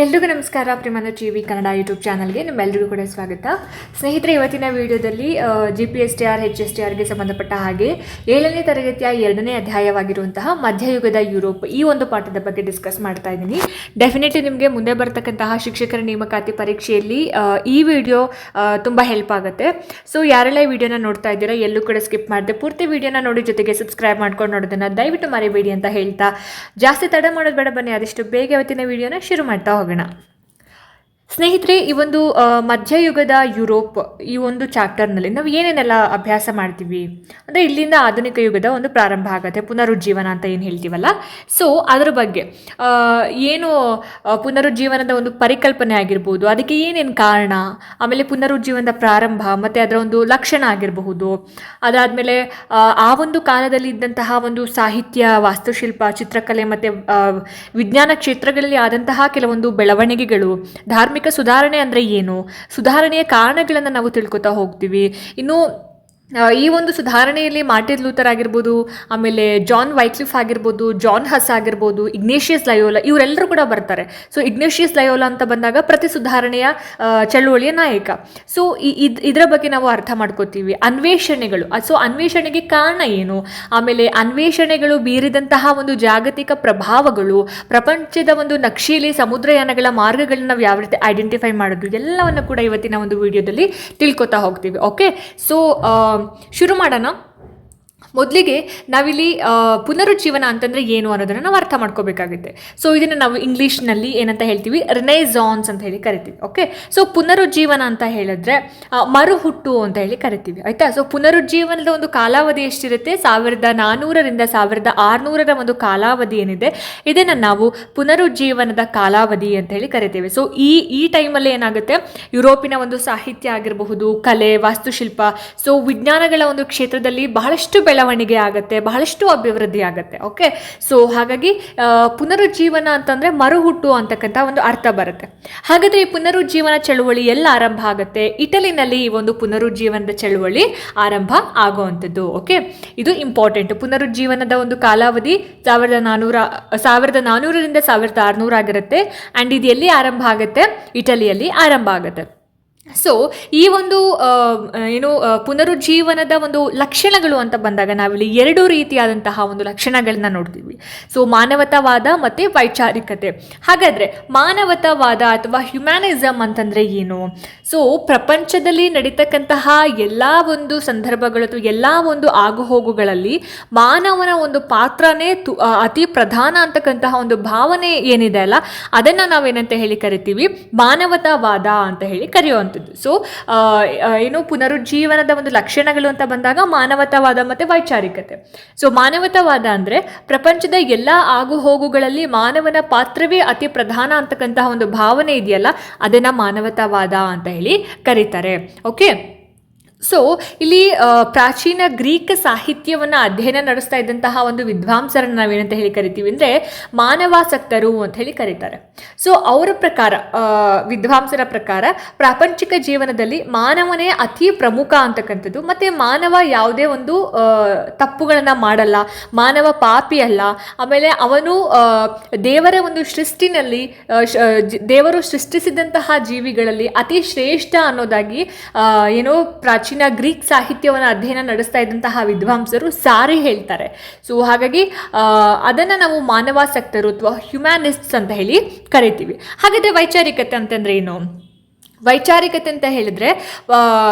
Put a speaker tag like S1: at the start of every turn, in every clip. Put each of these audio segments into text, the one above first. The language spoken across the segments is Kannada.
S1: ಎಲ್ರಿಗೂ ನಮಸ್ಕಾರ. ಪ್ರೇಮನ ಟಿವಿ ಕನ್ನಡ ಯೂಟ್ಯೂಬ್ ಚಾನಲ್ಗೆ ನಿಮ್ಮೆಲ್ಲರಿಗೂ ಕೂಡ ಸ್ವಾಗತ. ಸ್ನೇಹಿತರೆ, ಇವತ್ತಿನ ವಿಡಿಯೋದಲ್ಲಿ GPSTR HSTRಗೆ ಸಂಬಂಧಪಟ್ಟ ಹಾಗೆ 7ನೇ ತರಗತಿಯ 2ನೇ ಅಧ್ಯಾಯವಾಗಿರುವಂತಹ ಮಧ್ಯಯುಗದ ಯುರೋಪ್ ಈ ಒಂದು ಪಾಠದ ಬಗ್ಗೆ ಡಿಸ್ಕಸ್ ಮಾಡ್ತಾ ಇದ್ದೀನಿ. ಡೆಫಿನೆಟ್ಲಿ ನಿಮಗೆ ಮುಂದೆ ಬರ್ತಕ್ಕಂತಹ ಶಿಕ್ಷಕರ ನೇಮಕಾತಿ ಪರೀಕ್ಷೆಯಲ್ಲಿ ಈ ವಿಡಿಯೋ ತುಂಬ ಹೆಲ್ಪ್ ಆಗುತ್ತೆ. ಸೊ ಯಾರೆಲ್ಲ ಈ ವಿಡಿಯೋನ ನೋಡ್ತಾ ಇದ್ದೀರಾ ಎಲ್ಲೂ ಕೂಡ ಸ್ಕಿಪ್ ಮಾಡಿದೆ ಪೂರ್ತಿ ವಿಡಿಯೋನ ನೋಡಿ, ಜೊತೆಗೆ ಸಬ್ಸ್ಕ್ರೈಬ್ ಮಾಡ್ಕೊಂಡು ನೋಡೋದನ್ನು ದಯವಿಟ್ಟು ಮರಿಬೇಡಿ ಅಂತ ಹೇಳ್ತಾ ಜಾಸ್ತಿ ತಡ ಮಾಡೋದು ಬೇಡ, ಬನ್ನಿ ಆದಷ್ಟು ಬೇಗ ಇವತ್ತಿನ ವಿಡಿಯೋನ ಶುರು ಮಾಡ್ತಾ ಹೋಗೋಣ. ಸ್ನೇಹಿತರೆ, ಈ ಒಂದು ಮಧ್ಯಯುಗದ ಯುರೋಪ್ ಈ ಒಂದು ಚಾಪ್ಟರ್ನಲ್ಲಿ ನಾವು ಏನೇನೆಲ್ಲ ಅಭ್ಯಾಸ ಮಾಡ್ತೀವಿ ಅಂದರೆ ಇಲ್ಲಿಂದ ಆಧುನಿಕ ಯುಗದ ಒಂದು ಪ್ರಾರಂಭ ಆಗುತ್ತೆ, ಪುನರುಜ್ಜೀವನ ಅಂತ ಏನು ಹೇಳ್ತೀವಲ್ಲ. ಸೊ ಅದರ ಬಗ್ಗೆ ಏನು ಪುನರುಜ್ಜೀವನದ ಒಂದು ಪರಿಕಲ್ಪನೆ ಆಗಿರ್ಬೋದು, ಅದಕ್ಕೆ ಏನೇನು ಕಾರಣ, ಆಮೇಲೆ ಪುನರುಜ್ಜೀವನದ ಪ್ರಾರಂಭ ಮತ್ತು ಅದರ ಒಂದು ಲಕ್ಷಣ ಆಗಿರಬಹುದು. ಅದಾದಮೇಲೆ ಆ ಒಂದು ಕಾಲದಲ್ಲಿ ಇದ್ದಂತಹ ಒಂದು ಸಾಹಿತ್ಯ, ವಾಸ್ತುಶಿಲ್ಪ, ಚಿತ್ರಕಲೆ ಮತ್ತು ವಿಜ್ಞಾನ ಕ್ಷೇತ್ರಗಳಲ್ಲಿ ಆದಂತಹ ಕೆಲವೊಂದು ಬೆಳವಣಿಗೆಗಳು, ಧಾರ್ಮಿಕ ಸುಧಾರಣೆ ಅಂದರೆ ಏನು, ಸುಧಾರಣೆಯ ಕಾರಣಗಳನ್ನು ನಾವು ತಿಳ್ಕೊತಾ ಹೋಗ್ತೀವಿ. ಇನ್ನು ಈ ಒಂದು ಸುಧಾರಣೆಯಲ್ಲಿ ಮಾರ್ಟಿನ್ ಲೂಥರ್ ಆಗಿರ್ಬೋದು, ಆಮೇಲೆ ಜಾನ್ ವೈಕ್ಲಿಫ್ ಆಗಿರ್ಬೋದು, ಜಾನ್ ಹಸ್ ಆಗಿರ್ಬೋದು, ಇಗ್ನೇಷಿಯಸ್ ಲಯೋಲಾ ಇವರೆಲ್ಲರೂ ಕೂಡ ಬರ್ತಾರೆ. ಸೊ ಇಗ್ನೇಷಿಯಸ್ ಲಯೋಲಾ ಅಂತ ಬಂದಾಗ ಪ್ರತಿ ಸುಧಾರಣೆಯ ಚಳುವಳಿಯ ನಾಯಕ. ಸೊ ಇದರ ಬಗ್ಗೆ ನಾವು ಅರ್ಥ ಮಾಡ್ಕೋತೀವಿ. ಅನ್ವೇಷಣೆಗಳು, ಸೊ ಅನ್ವೇಷಣೆಗೆ ಕಾರಣ ಏನು, ಆಮೇಲೆ ಅನ್ವೇಷಣೆಗಳು ಬೀರಿದಂತಹ ಒಂದು ಜಾಗತಿಕ ಪ್ರಭಾವಗಳು, ಪ್ರಪಂಚದ ಒಂದು ನಕ್ಷೆಯಲ್ಲಿ ಸಮುದ್ರಯಾನಗಳ ಮಾರ್ಗಗಳನ್ನ ನಾವು ಯಾವ ರೀತಿ ಐಡೆಂಟಿಫೈ ಮಾಡೋದು, ಎಲ್ಲವನ್ನು ಕೂಡ ಇವತ್ತಿನ ಒಂದು ವಿಡಿಯೋದಲ್ಲಿ ತಿಳ್ಕೊತಾ ಹೋಗ್ತೀವಿ. ಓಕೆ, ಸೊ ಶುರು ಮಾಡೋಣ. ಮೊದಲಿಗೆ ನಾವಿಲ್ಲಿ ಪುನರುಜ್ಜೀವನ ಅಂತಂದರೆ ಏನು ಅನ್ನೋದನ್ನು ನಾವು ಅರ್ಥ ಮಾಡ್ಕೋಬೇಕಾಗುತ್ತೆ. ಸೊ ಇದನ್ನು ನಾವು ಇಂಗ್ಲೀಷ್ನಲ್ಲಿ ಏನಂತ ಹೇಳ್ತೀವಿ, ರಿನೈಸಾನ್ಸ್ ಅಂತ ಹೇಳಿ ಕರಿತೀವಿ. ಓಕೆ, ಸೊ ಪುನರುಜ್ಜೀವನ ಅಂತ ಹೇಳಿದ್ರೆ ಮರುಹುಟ್ಟು ಅಂತ ಹೇಳಿ ಕರಿತೀವಿ, ಆಯಿತಾ. ಸೊ ಪುನರುಜ್ಜೀವನದ ಒಂದು ಕಾಲಾವಧಿ ಎಷ್ಟಿರುತ್ತೆ, 1400ರಿಂದ 1600ರ ಒಂದು ಕಾಲಾವಧಿ ಏನಿದೆ, ಇದನ್ನು ನಾವು ಪುನರುಜ್ಜೀವನದ ಕಾಲಾವಧಿ ಅಂತ ಹೇಳಿ ಕರಿತೇವೆ. ಸೊ ಈ ಟೈಮಲ್ಲಿ ಏನಾಗುತ್ತೆ, ಯುರೋಪಿನ ಒಂದು ಸಾಹಿತ್ಯ ಆಗಿರಬಹುದು, ಕಲೆ, ವಾಸ್ತುಶಿಲ್ಪ, ಸೊ ವಿಜ್ಞಾನಗಳ ಒಂದು ಕ್ಷೇತ್ರದಲ್ಲಿ ಬಹಳಷ್ಟು ಬೆಳವಣಿಗೆ ಆಗುತ್ತೆ, ಬಹಳಷ್ಟು ಅಭಿವೃದ್ಧಿ ಆಗುತ್ತೆ. ಓಕೆ, ಸೊ ಹಾಗಾಗಿ ಪುನರುಜ್ಜೀವನ ಅಂತಂದರೆ ಮರುಹುಟ್ಟು ಅಂತಕ್ಕಂಥ ಒಂದು ಅರ್ಥ ಬರುತ್ತೆ. ಹಾಗಾದರೆ ಈ ಪುನರುಜ್ಜೀವನ ಚಳುವಳಿ ಎಲ್ಲ ಆರಂಭ ಆಗುತ್ತೆ, ಇಟಲಿನಲ್ಲಿ ಈ ಒಂದು ಪುನರುಜ್ಜೀವನದ ಚಳುವಳಿ ಆರಂಭ ಆಗುವಂಥದ್ದು. ಓಕೆ, ಇದು ಇಂಪಾರ್ಟೆಂಟ್. ಪುನರುಜ್ಜೀವನದ ಒಂದು ಕಾಲಾವಧಿ 1400ರಿಂದ 1600 ಆಗಿರುತ್ತೆ. ಆ್ಯಂಡ್ ಇದು ಎಲ್ಲಿ ಆರಂಭ ಆಗುತ್ತೆ, ಇಟಲಿಯಲ್ಲಿ ಆರಂಭ ಆಗುತ್ತೆ. ಸೊ ಈ ಒಂದು ಪುನರುಜ್ಜೀವನದ ಒಂದು ಲಕ್ಷಣಗಳು ಅಂತ ಬಂದಾಗ ನಾವಿಲ್ಲಿ 2 ರೀತಿಯಾದಂತಹ ಒಂದು ಲಕ್ಷಣಗಳನ್ನ ನೋಡ್ತೀವಿ. ಸೊ ಮಾನವತಾವಾದ ಮತ್ತು ವೈಚಾರಿಕತೆ. ಹಾಗಾದರೆ ಮಾನವತಾವಾದ ಅಥವಾ ಹ್ಯುಮ್ಯಾನಿಸಮ್ ಅಂತಂದರೆ ಏನು? ಸೊ ಪ್ರಪಂಚದಲ್ಲಿ ನಡೀತಕ್ಕಂತಹ ಎಲ್ಲ ಒಂದು ಸಂದರ್ಭಗಳು ಅಥವಾ ಎಲ್ಲ ಒಂದು ಆಗುಹೋಗುಗಳಲ್ಲಿ ಮಾನವನ ಒಂದು ಪಾತ್ರನೇ ಅತಿ ಪ್ರಧಾನ ಅಂತಕ್ಕಂತಹ ಒಂದು ಭಾವನೆ ಏನಿದೆ ಅಲ್ಲ, ಅದನ್ನು ನಾವೇನಂತ ಹೇಳಿ ಕರಿತೀವಿ, ಮಾನವತಾವಾದ ಅಂತ ಹೇಳಿ ಕರೆಯುವಂಥದ್ದು. ಸೊ ಪುನರುಜ್ಜೀವನದ ಒಂದು ಲಕ್ಷಣಗಳು ಅಂತ ಬಂದಾಗ ಮಾನವತಾವಾದ ಮತ್ತು ವೈಚಾರಿಕತೆ. ಸೊ ಮಾನವತಾವಾದ ಅಂದರೆ ಪ್ರಪಂಚದ ಎಲ್ಲ ಆಗುಹೋಗುಗಳಲ್ಲಿ ಮಾನವನ ಪಾತ್ರವೇ ಅತಿ ಪ್ರಧಾನ ಅಂತಕ್ಕಂತಹ ಒಂದು ಭಾವನೆ ಇದೆಯಲ್ಲ, ಅದನ್ನು ಮಾನವತಾವಾದ ಅಂತ ಹೇಳಿ ಕರೀತಾರೆ. ಓಕೆ, ಸೊ ಇಲ್ಲಿ ಪ್ರಾಚೀನ ಗ್ರೀಕ್ ಸಾಹಿತ್ಯವನ್ನು ಅಧ್ಯಯನ ನಡೆಸ್ತಾ ಇದ್ದಂತಹ ಒಂದು ವಿದ್ವಾಂಸರನ್ನು ನಾವೇನಂತ ಹೇಳಿ ಕರಿತೀವಿ ಅಂದರೆ ಮಾನವಾಸಕ್ತರು ಅಂತ ಹೇಳಿ ಕರೀತಾರೆ. ಸೊ ಅವರ ಪ್ರಕಾರ, ವಿದ್ವಾಂಸರ ಪ್ರಕಾರ, ಪ್ರಾಪಂಚಿಕ ಜೀವನದಲ್ಲಿ ಮಾನವನೇ ಅತಿ ಪ್ರಮುಖ ಅಂತಕ್ಕಂಥದ್ದು, ಮತ್ತು ಮಾನವ ಯಾವುದೇ ಒಂದು ತಪ್ಪುಗಳನ್ನು ಮಾಡಲ್ಲ, ಮಾನವ ಪಾಪಿ ಅಲ್ಲ, ಆಮೇಲೆ ಅವನು ದೇವರ ಒಂದು ಸೃಷ್ಟಿನಲ್ಲಿ ದೇವರು ಸೃಷ್ಟಿಸಿದಂತಹ ಜೀವಿಗಳಲ್ಲಿ ಅತಿ ಶ್ರೇಷ್ಠ ಅನ್ನೋದಾಗಿ ಪ್ರಾಚೀನ ಗ್ರೀಕ್ ಸಾಹಿತ್ಯವನ್ನು ಅಧ್ಯಯನ ನಡೆಸ್ತಾ ಇದ್ದಂತಹ ವಿದ್ವಾಂಸರು ಸಾರಿ ಹೇಳ್ತಾರೆ. ಸೊ ಹಾಗಾಗಿ ಅದನ್ನು ನಾವು ಮಾನವಾಸಕ್ತರು ಅಥವಾ ಹ್ಯುಮ್ಯಾನಿಸ್ಟ್ಸ್ ಅಂತ ಹೇಳಿ ಕರಿತೀವಿ. ಹಾಗಾದರೆ ವೈಚಾರಿಕತೆ ಅಂತಂದ್ರೆ ಏನು? ವೈಚಾರಿಕತೆ ಅಂತ ಹೇಳಿದ್ರೆ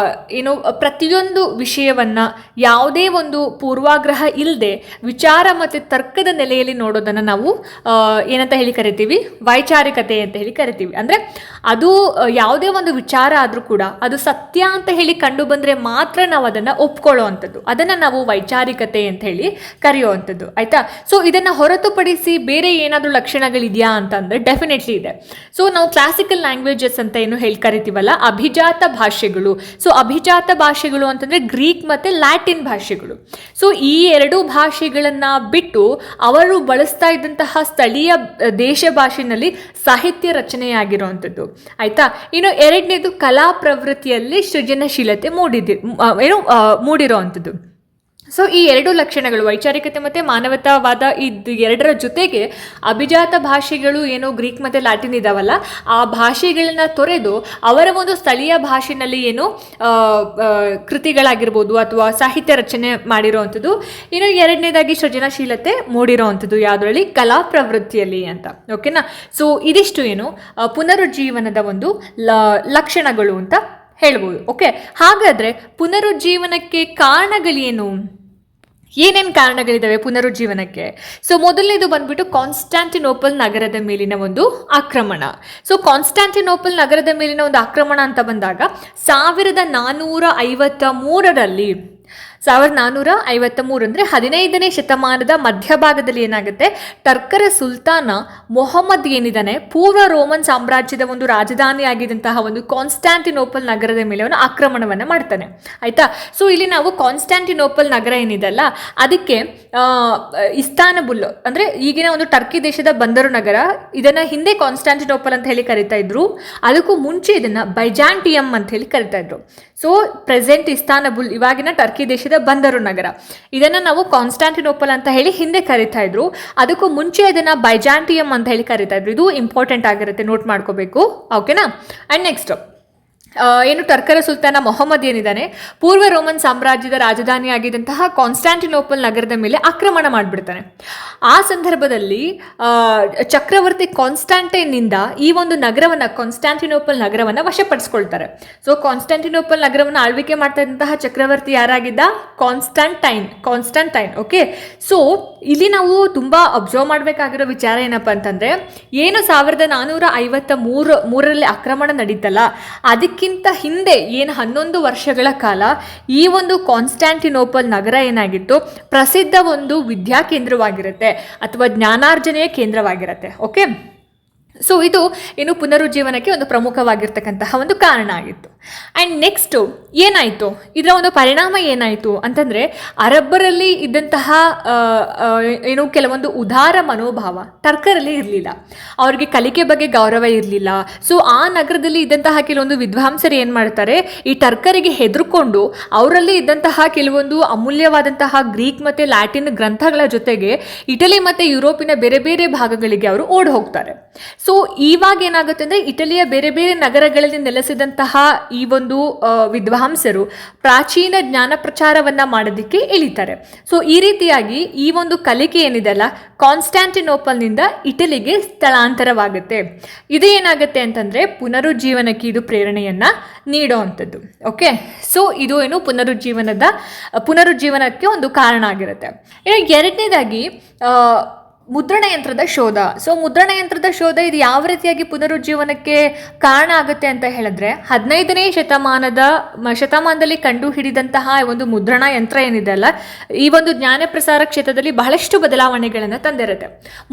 S1: ಪ್ರತಿಯೊಂದು ವಿಷಯವನ್ನು ಯಾವುದೇ ಒಂದು ಪೂರ್ವಾಗ್ರಹ ಇಲ್ಲದೆ ವಿಚಾರ ಮತ್ತು ತರ್ಕದ ನೆಲೆಯಲ್ಲಿ ನೋಡೋದನ್ನು ನಾವು ಏನಂತ ಹೇಳಿ ಕರಿತೀವಿ, ವೈಚಾರಿಕತೆ ಅಂತ ಹೇಳಿ ಕರಿತೀವಿ. ಅಂದರೆ ಅದು ಯಾವುದೇ ಒಂದು ವಿಚಾರ ಆದರೂ ಕೂಡ ಅದು ಸತ್ಯ ಅಂತ ಹೇಳಿ ಕಂಡು ಬಂದರೆ ಮಾತ್ರ ನಾವು ಅದನ್ನು ಒಪ್ಕೊಳ್ಳೋ ಅಂಥದ್ದು, ಅದನ್ನು ನಾವು ವೈಚಾರಿಕತೆ ಅಂತ ಹೇಳಿ ಕರೆಯುವಂಥದ್ದು, ಆಯಿತಾ. ಸೊ ಇದನ್ನು ಹೊರತುಪಡಿಸಿ ಬೇರೆ ಏನಾದರೂ ಲಕ್ಷಣಗಳಿದೆಯಾ ಅಂತಂದರೆ ಡೆಫಿನೆಟ್ಲಿ ಇದೆ. ಸೊ ನಾವು ಕ್ಲಾಸಿಕಲ್ ಲ್ಯಾಂಗ್ವೇಜಸ್ ಅಂತ ಏನು ಹೇಳಿ ಕರಿತೀವಲ್ಲ, ಅಭಿಜಾತ ಭಾಷೆಗಳು. ಸೊ ಅಭಿಜಾತ ಭಾಷೆಗಳು ಅಂತಂದರೆ ಗ್ರೀಕ್ ಮತ್ತು ಲ್ಯಾಟಿನ್ ಭಾಷೆಗಳು. ಸೊ ಈ 2 ಭಾಷೆಗಳನ್ನು ಬಿಟ್ಟು ಅವರು ಬಳಸ್ತಾ ಇದ್ದಂತಹ ಸ್ಥಳೀಯ ದೇಶ ಭಾಷೆಯಲ್ಲಿ ಸಾಹಿತ್ಯ ರಚನೆಯಾಗಿರುವಂಥದ್ದು, ಆಯಿತಾ. ಇನ್ನು 2ನೇದು ಕಲಾ ಪ್ರವೃತ್ತಿಯಲ್ಲಿ ಸೃಜನಶೀಲತೆ ಮೂಡಿರೋ ಅಂಥದ್ದು. ಸೊ ಈ ಎರಡು ಲಕ್ಷಣಗಳು, ವೈಚಾರಿಕತೆ ಮತ್ತು ಮಾನವತಾವಾದ, ಇದು ಎರಡರ ಜೊತೆಗೆ ಅಭಿಜಾತ ಭಾಷೆಗಳು ಏನು ಗ್ರೀಕ್ ಮತ್ತು ಲ್ಯಾಟಿನ್ ಇದಾವಲ್ಲ, ಆ ಭಾಷೆಗಳನ್ನ ತೊರೆದು ಅವರ ಒಂದು ಸ್ಥಳೀಯ ಭಾಷೆಯಲ್ಲಿ ಏನು ಕೃತಿಗಳಾಗಿರ್ಬೋದು ಅಥವಾ ಸಾಹಿತ್ಯ ರಚನೆ ಮಾಡಿರೋವಂಥದ್ದು. ಇನ್ನು ಎರಡನೇದಾಗಿ ಸೃಜನಶೀಲತೆ ಮೂಡಿರೋವಂಥದ್ದು ಯಾವುದರಲ್ಲಿ, ಕಲಾ ಪ್ರವೃತ್ತಿಯಲ್ಲಿ ಅಂತ. ಓಕೆನಾ. ಸೊ ಇದಿಷ್ಟು ಏನು ಪುನರುಜ್ಜೀವನದ ಒಂದು ಲಕ್ಷಣಗಳು ಅಂತ ಹೇಳ್ಬೋದು. ಓಕೆ, ಹಾಗಾದರೆ ಪುನರುಜ್ಜೀವನಕ್ಕೆ ಕಾರಣಗಳೇನು, ಏನೇನು ಕಾರಣಗಳಿದ್ದಾವೆ ಪುನರುಜ್ಜೀವನಕ್ಕೆ? ಸೊ ಮೊದಲನೇದು ಬಂದ್ಬಿಟ್ಟು ಕಾನ್ಸ್ಟಾಂಟಿನೋಪಲ್ ನಗರದ ಮೇಲಿನ ಒಂದು ಆಕ್ರಮಣ. ಸೊ ಕಾನ್ಸ್ಟಾಂಟಿನೋಪಲ್ ನಗರದ ಮೇಲಿನ ಒಂದು ಆಕ್ರಮಣ ಅಂತ ಬಂದಾಗ 1453ರಲ್ಲಿ 1453 ಅಂದರೆ 15ನೇ ಶತಮಾನದ ಮಧ್ಯಭಾಗದಲ್ಲಿ ಏನಾಗುತ್ತೆ, ಟರ್ಕರ ಸುಲ್ತಾನ ಮೊಹಮ್ಮದ್ ಏನಿದ್ದಾನೆ ಪೂರ್ವ ರೋಮನ್ ಸಾಮ್ರಾಜ್ಯದ ಒಂದು ರಾಜಧಾನಿಯಾಗಿದ್ದಂತಹ ಒಂದು ಕಾನ್ಸ್ಟಾಂಟಿನೋಪಲ್ ನಗರದ ಮೇಲೆ ಅವನು ಆಕ್ರಮಣವನ್ನು ಮಾಡ್ತಾನೆ. ಆಯಿತಾ. ಸೊ ಇಲ್ಲಿ ನಾವು ಕಾನ್ಸ್ಟಾಂಟಿನೋಪಲ್ ನಗರ ಏನಿದೆಲ್ಲ ಅದಕ್ಕೆ ಇಸ್ತಾನಬುಲ್ ಅಂದರೆ ಈಗಿನ ಒಂದು ಟರ್ಕಿ ದೇಶದ ಬಂದರು ನಗರ, ಇದನ್ನು ಹಿಂದೆ ಕಾನ್ಸ್ಟಾಂಟಿನೋಪಲ್ ಅಂತ ಹೇಳಿ ಕರಿತಾ ಇದ್ರು. ಅದಕ್ಕೂ ಮುಂಚೆ ಇದನ್ನು ಬೈಜಾಂಟಿಯಂ ಅಂತ ಹೇಳಿ ಕರಿತಾ ಇದ್ರು. ಸೊ ಪ್ರೆಸೆಂಟ್ ಇಸ್ತಾನಬುಲ್ ಇವಾಗಿನ ಟರ್ಕಿ ದೇಶದ ಬಂದರು ನಗರ, ಇದನ್ನು ನಾವು ಕಾನ್ಸ್ಟಾಂಟಿನೋಪಲ್ ಅಂತ ಹೇಳಿ ಹಿಂದೆ ಕರಿತಾ ಇದ್ರು. ಅದಕ್ಕೂ ಮುಂಚೆ ಇದನ್ನು ಬೈಜಾಂಟಿಯಂ ಅಂತ ಹೇಳಿ ಕರಿತಾ ಇದ್ರು. ಇದು ಇಂಪಾರ್ಟೆಂಟ್ ಆಗಿರುತ್ತೆ, ನೋಟ್ ಮಾಡ್ಕೋಬೇಕು. ಓಕೆನಾ. ಆ್ಯಂಡ್ ನೆಕ್ಸ್ಟ್ ಏನು ಟರ್ಕರ ಸುಲ್ತಾನ ಮೊಹಮ್ಮದ್ ಏನಿದ್ದಾನೆ ಪೂರ್ವ ರೋಮನ್ ಸಾಮ್ರಾಜ್ಯದ ರಾಜಧಾನಿಯಾಗಿದ್ದಂತಹ ಕಾನ್ಸ್ಟಾಂಟಿನೋಪಲ್ ನಗರದ ಮೇಲೆ ಆಕ್ರಮಣ ಮಾಡಿಬಿಡ್ತಾನೆ. ಆ ಸಂದರ್ಭದಲ್ಲಿ ಚಕ್ರವರ್ತಿ ಕಾನ್ಸ್ಟಾಂಟೈನ್ನಿಂದ ಈ ಒಂದು ನಗರವನ್ನು, ಕಾನ್ಸ್ಟಾಂಟಿನೋಪಲ್ ನಗರವನ್ನು ವಶಪಡಿಸ್ಕೊಳ್ತಾರೆ. ಸೊ ಕಾನ್ಸ್ಟಾಂಟಿನೋಪಲ್ ನಗರವನ್ನು ಆಳ್ವಿಕೆ ಮಾಡ್ತಾ ಇದ್ದಂತಹ ಚಕ್ರವರ್ತಿ ಯಾರಾಗಿದ್ದ, ಕಾನ್ಸ್ಟಂಟೈನ್. ಓಕೆ. ಸೊ ಇಲ್ಲಿ ನಾವು ತುಂಬ ಅಬ್ಸರ್ವ್ ಮಾಡಬೇಕಾಗಿರೋ ವಿಚಾರ ಏನಪ್ಪ ಅಂತಂದರೆ, ಏನು 1453ರಲ್ಲಿ ಆಕ್ರಮಣ ನಡೀತಲ್ಲ, ಅದಕ್ಕಿಂತ ಹಿಂದೆ ಏನು 11 ವರ್ಷಗಳ ಕಾಲ ಈ ಒಂದು ಕಾನ್ಸ್ಟಾಂಟಿನೋಪಲ್ ನಗರ ಏನಾಗಿತ್ತು, ಪ್ರಸಿದ್ಧ ಒಂದು ವಿದ್ಯಾಕೇಂದ್ರವಾಗಿರುತ್ತೆ ಅಥವಾ ಜ್ಞಾನಾರ್ಜನೆಯ ಕೇಂದ್ರವಾಗಿರುತ್ತೆ. ಓಕೆ. ಸೊ ಇದು ಏನು ಪುನರುಜ್ಜೀವನಕ್ಕೆ ಒಂದು ಪ್ರಮುಖವಾಗಿರ್ತಕ್ಕಂತಹ ಒಂದು ಕಾರಣ ಆಗಿತ್ತು. ಆ್ಯಂಡ್ ನೆಕ್ಸ್ಟು ಏನಾಯಿತು, ಇದರ ಒಂದು ಪರಿಣಾಮ ಏನಾಯಿತು ಅಂತಂದರೆ, ಅರಬ್ಬರಲ್ಲಿ ಇದ್ದಂತಹ ಏನು ಕೆಲವೊಂದು ಉದಾರ ಮನೋಭಾವ ಟರ್ಕರಲ್ಲಿ ಇರಲಿಲ್ಲ. ಅವರಿಗೆ ಕಲಿಕೆ ಬಗ್ಗೆ ಗೌರವ ಇರಲಿಲ್ಲ. ಸೊ ಆ ನಗರದಲ್ಲಿ ಇದ್ದಂತಹ ಕೆಲವೊಂದು ವಿದ್ವಾಂಸರು ಏನು ಮಾಡ್ತಾರೆ, ಈ ಟರ್ಕರಿಗೆ ಹೆದರ್ಕೊಂಡು ಅವರಲ್ಲಿ ಇದ್ದಂತಹ ಕೆಲವೊಂದು ಅಮೂಲ್ಯವಾದಂತಹ ಗ್ರೀಕ್ ಮತ್ತು ಲ್ಯಾಟಿನ್ ಗ್ರಂಥಗಳ ಜೊತೆಗೆ ಇಟಲಿ ಮತ್ತು ಯುರೋಪಿನ ಬೇರೆ ಬೇರೆ ಭಾಗಗಳಿಗೆ ಅವರು ಓಡಿ ಹೋಗ್ತಾರೆ. ಸೊ ಇವಾಗ ಏನಾಗುತ್ತೆ ಅಂದರೆ, ಇಟಲಿಯ ಬೇರೆ ಬೇರೆ ನಗರಗಳಲ್ಲಿ ನೆಲೆಸಿದಂತಹ ಈ ಒಂದು ವಿದ್ವಾಂಸರು ಪ್ರಾಚೀನ ಜ್ಞಾನ ಪ್ರಚಾರವನ್ನು ಮಾಡೋದಕ್ಕೆ ಇಳಿತಾರೆ. ಸೊ ಈ ರೀತಿಯಾಗಿ ಈ ಒಂದು ಕಲಿಕೆ ಏನಿದೆಲ್ಲ ಕಾನ್ಸ್ಟಾಂಟಿನೋಪಲ್ನಿಂದ ಇಟಲಿಗೆ ಸ್ಥಳಾಂತರವಾಗುತ್ತೆ. ಇದು ಏನಾಗುತ್ತೆ ಅಂತಂದರೆ ಪುನರುಜ್ಜೀವನಕ್ಕೆ ಇದು ಪ್ರೇರಣೆಯನ್ನು ನೀಡೋವಂಥದ್ದು. ಓಕೆ. ಸೊ ಇದು ಏನು ಪುನರುಜ್ಜೀವನಕ್ಕೆ ಒಂದು ಕಾರಣ ಆಗಿರುತ್ತೆ. ಎರಡನೇದಾಗಿ ಮುದ್ರಣ ಯಂತ್ರದ ಶೋಧ. ಸೊ ಮುದ್ರಣ ಯಂತ್ರದ ಶೋಧ ಇದು ಯಾವ ರೀತಿಯಾಗಿ ಪುನರುಜ್ಜೀವನಕ್ಕೆ ಕಾರಣ ಆಗುತ್ತೆ ಅಂತ ಹೇಳಿದ್ರೆ, 15ನೇ ಶತಮಾನದಲ್ಲಿ ಕಂಡು ಹಿಡಿದಂತಹ ಒಂದು ಮುದ್ರಣ ಯಂತ್ರ ಏನಿದೆ ಅಲ್ಲ, ಈ ಒಂದು ಜ್ಞಾನ ಪ್ರಸಾರ ಕ್ಷೇತ್ರದಲ್ಲಿ ಬಹಳಷ್ಟು ಬದಲಾವಣೆಗಳನ್ನು ತಂದಿರುತ್ತೆ.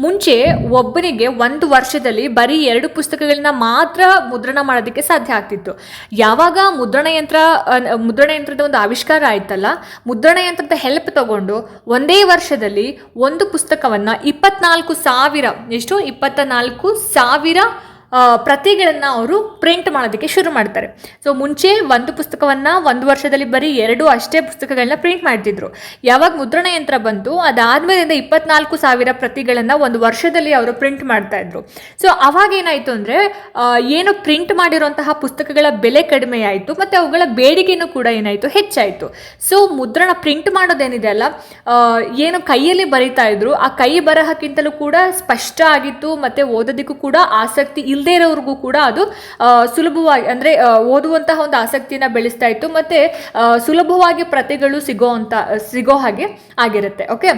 S1: ಮುಂಚೆ ಒಬ್ಬನಿಗೆ ಒಂದು ವರ್ಷದಲ್ಲಿ ಬರೀ 2 ಪುಸ್ತಕಗಳನ್ನ ಮಾತ್ರ ಮುದ್ರಣ ಮಾಡೋದಕ್ಕೆ ಸಾಧ್ಯ ಆಗ್ತಿತ್ತು. ಯಾವಾಗ ಮುದ್ರಣ ಯಂತ್ರದ ಒಂದು ಆವಿಷ್ಕಾರ ಆಯ್ತಲ್ಲ, ಮುದ್ರಣ ಯಂತ್ರದ ಹೆಲ್ಪ್ ತಗೊಂಡು ಒಂದೇ ವರ್ಷದಲ್ಲಿ ಒಂದು ಪುಸ್ತಕವನ್ನು 24,000 ಪ್ರತಿಗಳನ್ನು ಅವರು ಪ್ರಿಂಟ್ ಮಾಡೋದಕ್ಕೆ ಶುರು ಮಾಡ್ತಾರೆ. ಸೊ ಮುಂಚೆ ಒಂದು ಪುಸ್ತಕವನ್ನು ಒಂದು ವರ್ಷದಲ್ಲಿ ಬರೀ 2 ಅಷ್ಟೇ ಪುಸ್ತಕಗಳನ್ನ ಪ್ರಿಂಟ್ ಮಾಡ್ತಿದ್ರು. ಯಾವಾಗ ಮುದ್ರಣ ಯಂತ್ರ ಬಂತು, ಅದಾದ್ಮೇಲಿಂದ 24,000 ಪ್ರತಿಗಳನ್ನು ಒಂದು ವರ್ಷದಲ್ಲಿ ಅವರು ಪ್ರಿಂಟ್ ಮಾಡ್ತಾ ಇದ್ರು. ಸೊ ಅವಾಗ ಏನಾಯಿತು ಅಂದರೆ, ಏನು ಪ್ರಿಂಟ್ ಮಾಡಿರುವಂತಹ ಪುಸ್ತಕಗಳ ಬೆಲೆ ಕಡಿಮೆ ಆಯಿತು ಮತ್ತು ಅವುಗಳ ಬೇಡಿಕೆನೂ ಕೂಡ ಏನಾಯಿತು, ಹೆಚ್ಚಾಯಿತು. ಸೊ ಪ್ರಿಂಟ್ ಮಾಡೋದೇನಿದೆ ಅಲ್ಲ, ಏನು ಕೈಯಲ್ಲಿ ಬರೀತಾ ಇದ್ರು, ಆ ಕೈ ಬರಹಕ್ಕಿಂತಲೂ ಕೂಡ ಸ್ಪಷ್ಟ ಆಗಿತ್ತು ಮತ್ತು ಓದೋದಕ್ಕೂ ಕೂಡ ಆಸಕ್ತಿ ಇಲ್ಲದೇ ಇರೋರಿಗೂ ಕೂಡ ಅದು ಸುಲಭವಾಗಿ, ಅಂದರೆ ಓದುವಂತಹ ಒಂದು ಆಸಕ್ತಿಯನ್ನು ಬೆಳೆಸ್ತಾ ಇತ್ತು ಮತ್ತು ಸುಲಭವಾಗಿ ಪ್ರತಿಗಳು ಸಿಗೋ ಹಾಗೆ ಆಗಿರುತ್ತೆ. ಓಕೆ.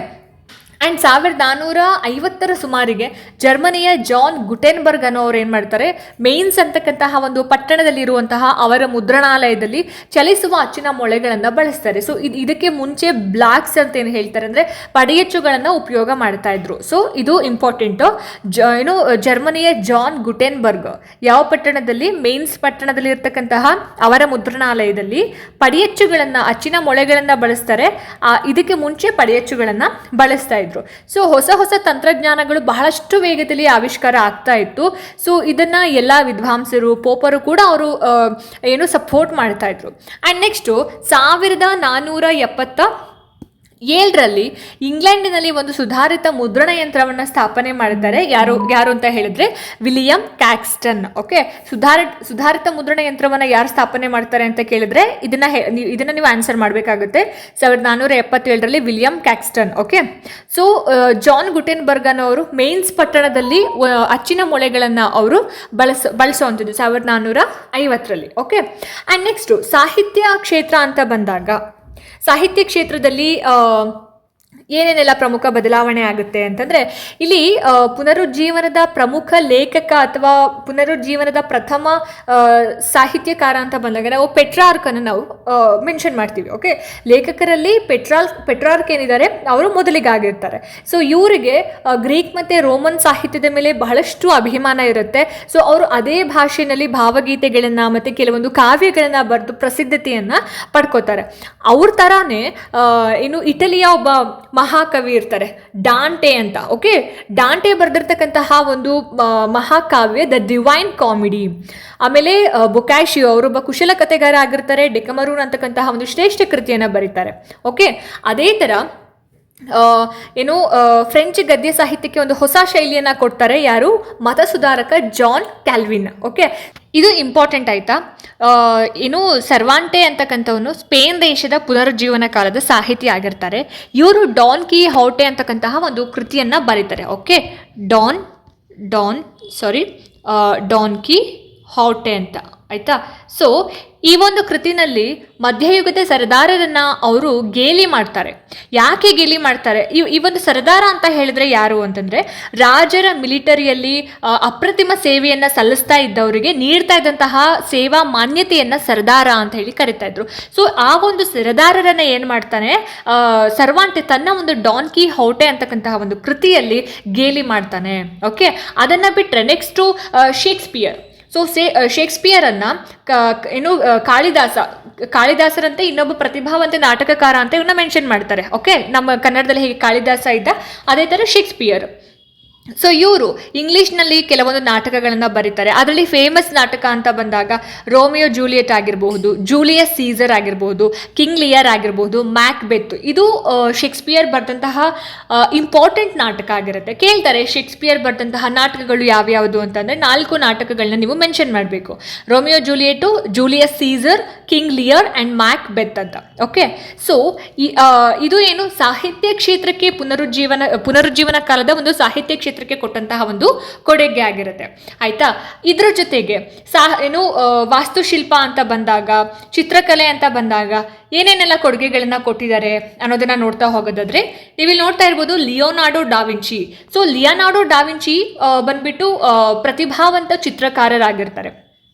S1: ಆ್ಯಂಡ್ 1450ರ ಸುಮಾರಿಗೆ ಜರ್ಮನಿಯ ಜಾನ್ ಗುಟೆನ್ಬರ್ಗ್ ಅನ್ನೋರು ಏನು ಮಾಡ್ತಾರೆ, ಮೇನ್ಸ್ ಅಂತಕ್ಕಂತಹ ಒಂದು ಪಟ್ಟಣದಲ್ಲಿರುವಂತಹ ಅವರ ಮುದ್ರಣಾಲಯದಲ್ಲಿ ಚಲಿಸುವ ಅಚ್ಚಿನ ಮೊಳೆಗಳನ್ನು ಬಳಸ್ತಾರೆ. ಸೊ ಇದಕ್ಕೆ ಮುಂಚೆ ಬ್ಲಾಕ್ಸ್ ಅಂತ ಏನು ಹೇಳ್ತಾರೆ ಅಂದರೆ ಪಡೆಯಚ್ಚುಗಳನ್ನು ಉಪಯೋಗ ಮಾಡ್ತಾ ಇದ್ರು. ಸೊ ಇದು ಇಂಪಾರ್ಟೆಂಟು. ಜರ್ಮನಿಯ ಜಾನ್ ಗುಟೆನ್ಬರ್ಗ್ ಯಾವ ಪಟ್ಟಣದಲ್ಲಿ, ಮೇನ್ಸ್ ಪಟ್ಟಣದಲ್ಲಿ ಇರ್ತಕ್ಕಂತಹ ಅವರ ಮುದ್ರಣಾಲಯದಲ್ಲಿ ಪಡೆಯಚ್ಚುಗಳನ್ನು, ಅಚ್ಚಿನ ಮೊಳೆಗಳನ್ನು ಬಳಸ್ತಾರೆ. ಇದಕ್ಕೆ ಮುಂಚೆ ಪಡೆಯಚ್ಚುಗಳನ್ನು ಬಳಸ್ತಾ ಇದ್ರು. ಸೊ ಹೊಸ ತಂತ್ರಜ್ಞಾನಗಳು ಬಹಳಷ್ಟು ವೇಗದಲ್ಲಿ ಆವಿಷ್ಕಾರ ಆಗ್ತಾ ಇತ್ತು. ಸೊ ಇದನ್ನ ಎಲ್ಲ ವಿದ್ವಾಂಸರು, ಪೋಪರು ಕೂಡ ಅವರು ಸಪೋರ್ಟ್ ಮಾಡ್ತಾ ಇದ್ರು. ಆ್ಯಂಡ್ ನೆಕ್ಸ್ಟು 1477 7ರಲ್ಲಿ ಇಂಗ್ಲೆಂಡಿನಲ್ಲಿ ಒಂದು ಸುಧಾರಿತ ಮುದ್ರಣ ಯಂತ್ರವನ್ನು ಸ್ಥಾಪನೆ ಮಾಡಿದ್ದಾರೆ. ಯಾರು ಅಂತ ಹೇಳಿದ್ರೆ ವಿಲಿಯಂ ಕ್ಯಾಕ್ಸ್ಟನ್. ಓಕೆ, ಸುಧಾರಿತ ಮುದ್ರಣ ಯಂತ್ರವನ್ನು ಯಾರು ಸ್ಥಾಪನೆ ಮಾಡ್ತಾರೆ ಅಂತ ಕೇಳಿದ್ರೆ ಇದನ್ನ ನೀವು ಆನ್ಸರ್ ಮಾಡಬೇಕಾಗುತ್ತೆ. 1477ರಲ್ಲಿ William Caxton. Okay, so John Gutenberg ಅನ್ನೋರು ಮೇನ್ಸ್ ಪಟ್ಟಣದಲ್ಲಿ ಅಚ್ಚಿನ ಮೊಳೆಗಳನ್ನು ಅವರು ಬಳಸುವಂಥದ್ದು 1450ರಲ್ಲಿ. ಓಕೆ, ಆ್ಯಂಡ್ ನೆಕ್ಸ್ಟು ಸಾಹಿತ್ಯ ಕ್ಷೇತ್ರ ಅಂತ ಬಂದಾಗ ಸಾಹಿತ್ಯ ಕ್ಷೇತ್ರದಲ್ಲಿ ಏನೇನೆಲ್ಲ ಪ್ರಮುಖ ಬದಲಾವಣೆ ಆಗುತ್ತೆ ಅಂತಂದರೆ ಇಲ್ಲಿ ಪುನರುಜ್ಜೀವನದ ಪ್ರಮುಖ ಲೇಖಕ ಅಥವಾ ಪುನರುಜ್ಜೀವನದ ಪ್ರಥಮ ಸಾಹಿತ್ಯಕಾರ ಅಂತ ಬಂದಾಗ ನಾವು ಪೆಟ್ರಾರ್ಕನ್ನು ನಾವು ಮೆನ್ಷನ್ ಮಾಡ್ತೀವಿ. ಓಕೆ, ಲೇಖಕರಲ್ಲಿ ಪೆಟ್ರಾರ್ಕ್ ಏನಿದ್ದಾರೆ ಅವರು ಮೊದಲಿಗಾಗಿರ್ತಾರೆ. ಸೊ ಇವರಿಗೆ ಗ್ರೀಕ್ ಮತ್ತು ರೋಮನ್ ಸಾಹಿತ್ಯದ ಮೇಲೆ ಬಹಳಷ್ಟು ಅಭಿಮಾನ ಇರುತ್ತೆ. ಸೊ ಅವರು ಅದೇ ಭಾಷೆಯಲ್ಲಿ ಭಾವಗೀತೆಗಳನ್ನು ಮತ್ತು ಕೆಲವೊಂದು ಕಾವ್ಯಗಳನ್ನು ಬರೆದು ಪ್ರಸಿದ್ಧತೆಯನ್ನು ಪಡ್ಕೋತಾರೆ. ಅವ್ರ ಥರಾನೇ ಇನ್ನು ಇಟಲಿಯ ಒಬ್ಬ ಮಹಾಕವಿ ಇರ್ತಾರೆ ಡಾಂಟೆ ಅಂತ. ಓಕೆ, ಡಾಂಟೆ ಬರೆದಿರ್ತಕ್ಕಂತಹ ಒಂದು ಮಹಾಕಾವ್ಯ ದ ಡಿವೈನ್ ಕಾಮಿಡಿ. ಆಮೇಲೆ ಬೊಕ್ಯಾಶಿಯೋ ಅವರೊಬ್ಬ ಕುಶಲ ಕಥೆಗಾರ ಆಗಿರ್ತಾರೆ. ಡೆಕಮರೂನ್ ಅಂತಕ್ಕಂತಹ ಒಂದು ಶ್ರೇಷ್ಠ ಕೃತಿಯನ್ನು ಬರೀತಾರೆ. ಓಕೆ, ಅದೇ ಥರ ಫ್ರೆಂಚ್ ಗದ್ಯ ಸಾಹಿತ್ಯಕ್ಕೆ ಒಂದು ಹೊಸ ಶೈಲಿಯನ್ನು ಕೊಡ್ತಾರೆ. ಯಾರು? ಮತ ಸುಧಾರಕ ಜಾನ್ ಕ್ಯಾಲ್ವಿನ್. ಓಕೆ, ಇದು ಇಂಪಾರ್ಟೆಂಟ್ ಆಯಿತಾ. ಸರ್ವಾಂಟೆ ಅಂತಕ್ಕಂಥವನು ಸ್ಪೇನ್ ದೇಶದ ಪುನರುಜ್ಜೀವನ ಕಾಲದ ಸಾಹಿತಿ ಆಗಿರ್ತಾರೆ. ಇವರು ಡಾನ್ ಕಿ ಹೌಟೆ ಅಂತಕ್ಕಂತಹ ಒಂದು ಕೃತಿಯನ್ನು ಬರೀತಾರೆ. ಓಕೆ, ಡಾನ್ ಕಿ ಹೌಟೆ ಅಂತ ಆಯಿತಾ. ಸೊ ಈ ಒಂದು ಕೃತಿನಲ್ಲಿ ಮಧ್ಯಯುಗದ ಸರದಾರರನ್ನು ಅವರು ಗೇಲಿ ಮಾಡ್ತಾರೆ. ಯಾಕೆ ಗೇಲಿ ಮಾಡ್ತಾರೆ? ಈ ಒಂದು ಸರದಾರ ಅಂತ ಹೇಳಿದ್ರೆ ಯಾರು ಅಂತಂದರೆ ರಾಜರ ಮಿಲಿಟರಿಯಲ್ಲಿ ಅಪ್ರತಿಮ ಸೇವೆಯನ್ನು ಸಲ್ಲಿಸ್ತಾ ಇದ್ದವರಿಗೆ ನೀಡ್ತಾ ಇದ್ದಂತಹ ಸೇವಾ ಮಾನ್ಯತೆಯನ್ನು ಸರದಾರ ಅಂತ ಹೇಳಿ ಕರಿತಾ ಇದ್ರು. ಸೊ ಆ ಒಂದು ಸರದಾರರನ್ನು ಏನು ಮಾಡ್ತಾನೆ ಸರ್ವಾಂಟೆ ತನ್ನ ಒಂದು ಡಾನ್ ಕಿ ಹೌಟೆ ಅಂತಕ್ಕಂತಹ ಒಂದು ಕೃತಿಯಲ್ಲಿ ಗೇಲಿ ಮಾಡ್ತಾನೆ. ಓಕೆ, ಅದನ್ನು ಬಿಟ್ಟರೆ ನೆಕ್ಸ್ಟು ಶೇಕ್ಸ್ಪಿಯರ್. ಸೊ ಶೇಕ್ಸ್ಪಿಯರನ್ನು ಕಾಳಿದಾಸರಂತೆ ಇನ್ನೊಬ್ಬ ಪ್ರತಿಭಾವಂತ ನಾಟಕಕಾರ ಅಂತ ಇವನ್ನ ಮೆನ್ಷನ್ ಮಾಡ್ತಾರೆ. ಓಕೆ, ನಮ್ಮ ಕನ್ನಡದಲ್ಲಿ ಹೇಗೆ ಕಾಳಿದಾಸ ಇದ್ದ ಅದೇ ಥರ ಶೇಕ್ಸ್ಪಿಯರ್. ಸೊ ಇವರು ಇಂಗ್ಲೀಷ್ನಲ್ಲಿ ಕೆಲವೊಂದು ನಾಟಕಗಳನ್ನು ಬರೀತಾರೆ. ಅದರಲ್ಲಿ ಫೇಮಸ್ ನಾಟಕ ಅಂತ ಬಂದಾಗ ರೋಮಿಯೋ ಜೂಲಿಯಟ್ ಆಗಿರಬಹುದು, ಜೂಲಿಯಸ್ ಸೀಸರ್ ಆಗಿರಬಹುದು, ಕಿಂಗ್ ಲಿಯರ್ ಆಗಿರಬಹುದು, ಮ್ಯಾಕ್ಬೆತ್. ಇದು ಶೇಕ್ಸ್ಪಿಯರ್ ಬರೆದಂತಹ ಇಂಪಾರ್ಟೆಂಟ್ ನಾಟಕ ಆಗಿರುತ್ತೆ. ಕೇಳ್ತಾರೆ ಶೇಕ್ಸ್ಪಿಯರ್ ಬರೆದಂತಹ ನಾಟಕಗಳು ಯಾವ್ಯಾವುದು ಅಂತಂದರೆ 4 ನಾಟಕಗಳನ್ನ ನೀವು ಮೆನ್ಷನ್ ಮಾಡಬೇಕು. Romeo Juliet, Julius Caesar, King Lear and Macbeth ಅಂತ. ಓಕೆ, ಸೊ ಇದು ಏನು ಸಾಹಿತ್ಯ ಕ್ಷೇತ್ರಕ್ಕೆ ಪುನರುಜ್ಜೀವನ ಕಾಲದ ಒಂದು ಸಾಹಿತ್ಯ ಕ್ಷೇತ್ರಕ್ಕೆ ಕೊಟ್ಟಂತಹ ಒಂದು ಕೊಡುಗೆ ಆಗಿರುತ್ತೆ. ಆಯ್ತಾ, ಇದ್ರ ಜೊತೆಗೆ ವಾಸ್ತುಶಿಲ್ಪ ಅಂತ ಬಂದಾಗ, ಚಿತ್ರಕಲೆ ಅಂತ ಬಂದಾಗ ಏನೇನೆಲ್ಲ ಕೊಡುಗೆಗಳನ್ನ ಕೊಟ್ಟಿದ್ದಾರೆ ಅನ್ನೋದನ್ನ ನೋಡ್ತಾ ಹೋಗೋದಾದ್ರೆ ನೀವಿಲ್ಲಿ ನೋಡ್ತಾ ಇರ್ಬೋದು ಲಿಯೋನಾರ್ಡೋ ಡಾವಿಂಚಿ. ಸೊ ಲಿಯೋನಾರ್ಡೋ ಡಾವಿಂಚಿ ಬಂದ್ಬಿಟ್ಟು ಪ್ರತಿಭಾವಂತ ಚಿತ್ರಕಾರರಾಗಿರ್ತಾರೆ.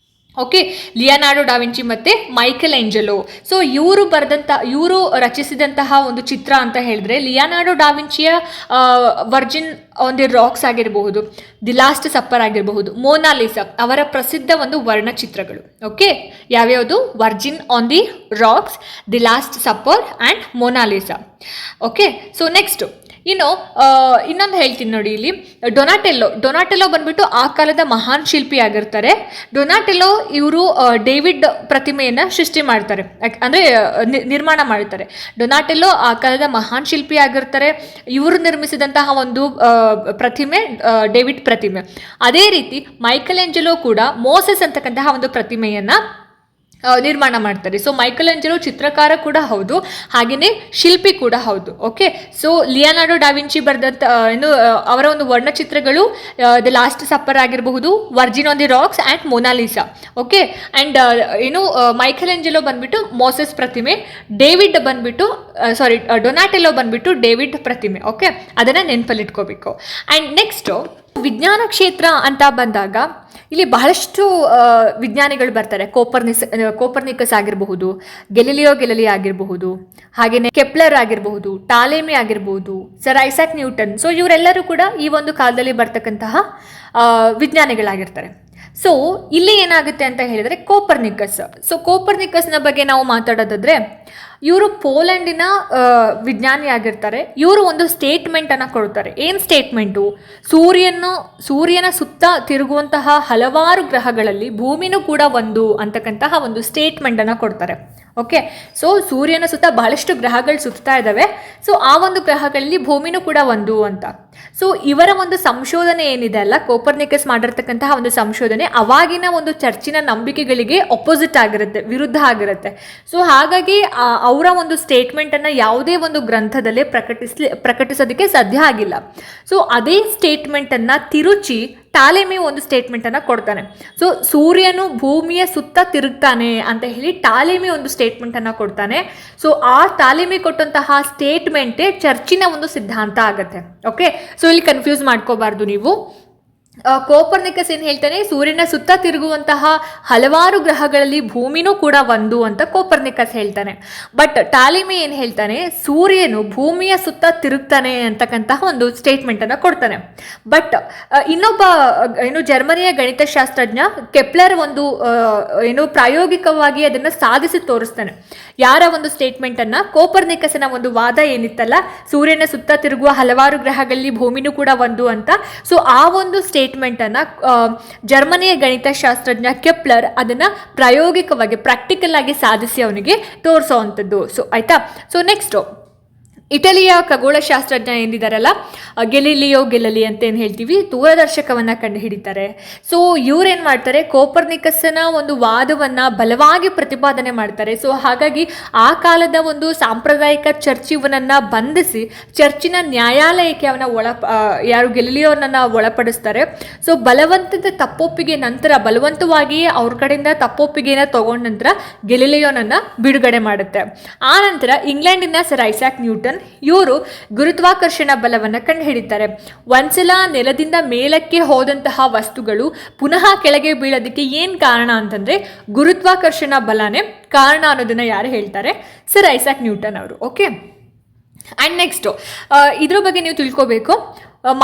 S1: ಓಕೆ, ಲಿಯೋನಾರ್ಡೋ ಡಾವಿಂಚಿ ಮತ್ತು ಮೈಕೆಲ್ ಏಂಜಲೋ. ಸೊ ಇವರು ರಚಿಸಿದಂತಹ ಒಂದು ಚಿತ್ರ ಅಂತ ಹೇಳಿದ್ರೆ ಲಿಯೋನಾರ್ಡೋ ಡಾವಿಂಚಿಯ ವರ್ಜಿನ್ ಆನ್ ದಿ ರಾಕ್ಸ್ ಆಗಿರಬಹುದು, ದಿ ಲಾಸ್ಟ್ ಸಪ್ಪರ್ ಆಗಿರಬಹುದು, ಮೋನಾಲಿಸಾ ಅವರ ಪ್ರಸಿದ್ಧ ಒಂದು ವರ್ಣಚಿತ್ರಗಳು. ಓಕೆ, ಯಾವ್ಯಾವುದು? Virgin on the rocks, the last supper and Mona Lisa. Okay, so next ಇನ್ನೊಂದು ಹೇಳ್ತೀನಿ ನೋಡಿ. ಇಲ್ಲಿ ಡೊನಾಟೆಲ್ಲೋ ಬಂದ್ಬಿಟ್ಟು ಆ ಕಾಲದ ಮಹಾನ್ ಶಿಲ್ಪಿ ಆಗಿರ್ತಾರೆ. ಡೊನಾಟೆಲ್ಲೋ ಇವರು ಡೇವಿಡ್ ಪ್ರತಿಮೆಯನ್ನು ಸೃಷ್ಟಿ ಮಾಡ್ತಾರೆ, ಅಂದರೆ ನಿರ್ಮಾಣ ಮಾಡ್ತಾರೆ. ಡೊನಾಟೆಲ್ಲೋ ಆ ಕಾಲದ ಮಹಾನ್ ಶಿಲ್ಪಿ ಆಗಿರ್ತಾರೆ. ಇವರು ನಿರ್ಮಿಸಿದಂತಹ ಒಂದು ಪ್ರತಿಮೆ ಡೇವಿಡ್ ಪ್ರತಿಮೆ. ಅದೇ ರೀತಿ ಮೈಕೆಲ್ ಏಂಜಲೋ ಕೂಡ ಮೋಸೆಸ್ ಅಂತಕ್ಕಂತಹ ಒಂದು ಪ್ರತಿಮೆಯನ್ನು ನಿರ್ಮಾಣ ಮಾಡ್ತಾರೆ. ಸೊ ಮೈಕೆಲ್ ಏಂಜಲೋ ಚಿತ್ರಕಾರ ಕೂಡ ಹೌದು, ಹಾಗೆಯೇ ಶಿಲ್ಪಿ ಕೂಡ ಹೌದು. ಓಕೆ, ಸೊ ಲಿಯೋನಾರ್ಡೋ ಡಾವಿಂಚಿ ಬರೆದಂಥ ಅವರ ಒಂದು ವರ್ಣಚಿತ್ರಗಳು ದ ಲಾಸ್ಟ್ ಸಪ್ಪರ್ ಆಗಿರಬಹುದು, Virgin on the racks and Mona Lisa. Okay, and Michael Angelo ಬಂದ್ಬಿಟ್ಟು ಮೋಸೆಸ್ ಪ್ರತಿಮೆ, ಡೇವಿಡ್ ಬಂದ್ಬಿಟ್ಟು ಡೊನಾಟೆಲ್ಲೋ ಬಂದ್ಬಿಟ್ಟು ಡೇವಿಡ್ ಪ್ರತಿಮೆ. ಓಕೆ, ಅದನ್ನು ನೆನಪಲ್ಲಿಟ್ಕೋಬೇಕು. ಆ್ಯಂಡ್ ನೆಕ್ಸ್ಟು ವಿಜ್ಞಾನ ಕ್ಷೇತ್ರ ಅಂತ ಬಂದಾಗ ಇಲ್ಲಿ ಬಹಳಷ್ಟು ವಿಜ್ಞಾನಿಗಳು ಬರ್ತಾರೆ. ಕೋಪರ್ನಿಕಸ್ ಆಗಿರಬಹುದು, ಗೆಲಿಲಿಯೋ ಆಗಿರಬಹುದು, ಹಾಗೆಯೇ ಕೆಪ್ಲರ್ ಆಗಿರಬಹುದು, ಟಾಲೆಮಿ ಆಗಿರಬಹುದು, ಸರ್ ಐಸಾಕ್ ನ್ಯೂಟನ್. ಸೊ ಇವರೆಲ್ಲರೂ ಕೂಡ ಈ ಒಂದು ಕಾಲದಲ್ಲಿ ಬರ್ತಕ್ಕಂತಹ ವಿಜ್ಞಾನಿಗಳಾಗಿರ್ತಾರೆ. ಸೊ ಇಲ್ಲಿ ಏನಾಗುತ್ತೆ ಅಂತ ಹೇಳಿದರೆ ಕೋಪರ್ನಿಕಸ್ನ ಬಗ್ಗೆ ನಾವು ಮಾತಾಡೋದಾದ್ರೆ ಇವರು ಪೋಲೆಂಡಿನ ವಿಜ್ಞಾನಿ ಆಗಿರ್ತಾರೆ. ಇವರು ಒಂದು ಸ್ಟೇಟ್ಮೆಂಟನ್ನು ಕೊಡ್ತಾರೆ. ಏನು ಸ್ಟೇಟ್ಮೆಂಟು? ಸೂರ್ಯನ ಸುತ್ತ ತಿರುಗುವಂತಹ ಹಲವಾರು ಗ್ರಹಗಳಲ್ಲಿ ಭೂಮಿನೂ ಕೂಡ ಒಂದು ಅಂತಕ್ಕಂತಹ ಒಂದು ಸ್ಟೇಟ್ಮೆಂಟನ್ನು ಕೊಡ್ತಾರೆ. ಓಕೆ, ಸೊ ಸೂರ್ಯನ ಸುತ್ತ ಬಹಳಷ್ಟು ಗ್ರಹಗಳು ಸುತ್ತಾ ಇದ್ದಾವೆ. ಸೊ ಆ ಒಂದು ಗ್ರಹಗಳಲ್ಲಿ ಭೂಮಿನೂ ಕೂಡ ಒಂದು ಅಂತ. ಸೊ ಇವರ ಒಂದು ಸಂಶೋಧನೆ ಏನಿದೆ ಅಲ್ಲ, ಕೋಪರ್ನಿಕಸ್ ಮಾಡಿರ್ತಕ್ಕಂತಹ ಒಂದು ಸಂಶೋಧನೆ ಅವಾಗಿನ ಒಂದು ಚರ್ಚಿನ ನಂಬಿಕೆಗಳಿಗೆ ಅಪೋಸಿಟ್ ಆಗಿರುತ್ತೆ, ವಿರುದ್ಧ ಆಗಿರುತ್ತೆ. ಸೊ ಹಾಗಾಗಿ ಅವರ ಒಂದು ಸ್ಟೇಟ್ಮೆಂಟನ್ನು ಯಾವುದೇ ಒಂದು ಗ್ರಂಥದಲ್ಲೇ ಪ್ರಕಟಿಸೋದಕ್ಕೆ ಸಾಧ್ಯ ಆಗಿಲ್ಲ. ಸೊ ಅದೇ ಸ್ಟೇಟ್ಮೆಂಟನ್ನು ತಿರುಚಿ ಟಾಲೆಮಿ ಒಂದು ಸ್ಟೇಟ್ಮೆಂಟನ್ನು ಕೊಡ್ತಾನೆ. ಸೊ ಸೂರ್ಯನು ಭೂಮಿಯ ಸುತ್ತ ತಿರುಗ್ತಾನೆ ಅಂತ ಹೇಳಿ ಟಾಲೆಮಿ ಒಂದು ಸ್ಟೇಟ್ಮೆಂಟನ್ನು ಕೊಡ್ತಾನೆ. ಸೊ ಆ ಟಾಲೆಮಿ ಕೊಟ್ಟಂತಹ ಸ್ಟೇಟ್ಮೆಂಟೇ ಚರ್ಚಿನ ಒಂದು ಸಿದ್ಧಾಂತ ಆಗುತ್ತೆ. ಓಕೆ, ಸೊ ಇಲ್ಲಿ ಕನ್ಫ್ಯೂಸ್ ಮಾಡ್ಕೋಬಾರ್ದು ನೀವು. ಕೋಪರ್ನಿಕಸ್ ಏನು ಹೇಳ್ತಾನೆ? ಸೂರ್ಯನ ಸುತ್ತ ತಿರುಗುವಂತಹ ಹಲವಾರು ಗ್ರಹಗಳಲ್ಲಿ ಭೂಮಿನೂ ಕೂಡ ಒಂದು ಅಂತ ಕೋಪರ್ನಿಕಸ್ ಹೇಳ್ತಾನೆ. ಬಟ್ ಟಾಲೆಮಿ ಏನು ಹೇಳ್ತಾನೆ? ಸೂರ್ಯನು ಭೂಮಿಯ ಸುತ್ತ ತಿರುಗ್ತಾನೆ ಅಂತಕ್ಕಂತಹ ಒಂದು ಸ್ಟೇಟ್ಮೆಂಟನ್ನು ಕೊಡ್ತಾನೆ. ಬಟ್ ಇನ್ನೊಬ್ಬ ಜರ್ಮನಿಯ ಗಣಿತಶಾಸ್ತ್ರಜ್ಞ ಕೆಪ್ಲರ್ ಒಂದು ಪ್ರಾಯೋಗಿಕವಾಗಿ ಅದನ್ನು ಸಾಧಿಸಿ ತೋರಿಸ್ತಾನೆ. ಯಾರ ಒಂದು ಸ್ಟೇಟ್ಮೆಂಟನ್ನು? ಕೋಪರ್ನಿಕಸ್ನ ಒಂದು ವಾದ ಏನಿತ್ತಲ್ಲ, ಸೂರ್ಯನ ಸುತ್ತ ತಿರುಗುವ ಹಲವಾರು ಗ್ರಹಗಳಲ್ಲಿ ಭೂಮಿನೂ ಕೂಡ ಒಂದು ಅಂತ. ಸೊ ಆ ಒಂದು ಸ್ಟೇಟ್ಮೆಂಟನ್ನು ಜರ್ಮನಿಯ ಗಣಿತಶಾಸ್ತ್ರಜ್ಞ ಕೆಪ್ಲರ್ ಅದನ್ನು ಪ್ರಾಯೋಗಿಕವಾಗಿ ಪ್ರಾಕ್ಟಿಕಲ್ ಆಗಿ ಸಾಧಿಸಿ ಅವನಿಗೆ ತೋರಿಸೋವಂಥದ್ದು. ಸೊ ಆಯಿತಾ. ಸೊ ನೆಕ್ಸ್ಟು ಇಟಲಿಯ ಖಗೋಳಶಾಸ್ತ್ರಜ್ಞ ಏನಿದ್ದಾರಲ್ಲ, ಗೆಲಿಲಿಯೋ ಗೆಲಲಿ ಅಂತ ಏನು ಹೇಳ್ತೀವಿ, ದೂರದರ್ಶಕವನ್ನು ಕಂಡುಹಿಡಿತಾರೆ. ಸೊ ಇವ್ರೇನು ಮಾಡ್ತಾರೆ? ಕೋಪರ್ನಿಕಸ್ನ ಒಂದು ವಾದವನ್ನು ಬಲವಾಗಿ ಪ್ರತಿಪಾದನೆ ಮಾಡ್ತಾರೆ. ಸೊ ಹಾಗಾಗಿ ಆ ಕಾಲದ ಒಂದು ಸಾಂಪ್ರದಾಯಿಕ ಚರ್ಚ್ ಇವನನ್ನು ಬಂಧಿಸಿ ಚರ್ಚಿನ ನ್ಯಾಯಾಲಯಕ್ಕೆ ಯಾರು ಗೆಲಿಲಿಯೋನನ್ನು ಒಳಪಡಿಸ್ತಾರೆ. ಸೊ ಬಲವಂತದ ತಪ್ಪೊಪ್ಪಿಗೆ ನಂತರ ಬಲವಂತವಾಗಿ ಅವ್ರ ಕಡೆಯಿಂದ ತಪ್ಪೊಪ್ಪಿಗೆನ ತಗೊಂಡ ನಂತರ ಗೆಲಿಲಿಯೋನನ್ನು ಬಿಡುಗಡೆ ಮಾಡುತ್ತೆ. ಆ ನಂತರ ಇಂಗ್ಲೆಂಡಿನ ಸರ್ ಐಸಾಕ್ ನ್ಯೂಟನ್ ಇವರು ಗುರುತ್ವಾಕರ್ಷಣ ಬಲವನ್ನು ಕಂಡುಹಿಡಿತಾರೆ. ಒಂದ್ಸಲ ನೆಲದಿಂದ ಮೇಲಕ್ಕೆ ಹೋದಂತಹ ವಸ್ತುಗಳು ಪುನಃ ಕೆಳಗೆ ಬೀಳೋದಕ್ಕೆ ಏನು ಕಾರಣ ಅಂತಂದರೆ ಗುರುತ್ವಾಕರ್ಷಣ ಬಲನೇ ಕಾರಣ ಅನ್ನೋದನ್ನು ಯಾರು ಹೇಳ್ತಾರೆ? ಸರ್ ಐಸಾಕ್ ನ್ಯೂಟನ್ ಅವರು. ಓಕೆ, ಆ್ಯಂಡ್ ನೆಕ್ಸ್ಟು ಇದ್ರ ಬಗ್ಗೆ ನೀವು ತಿಳ್ಕೋಬೇಕು.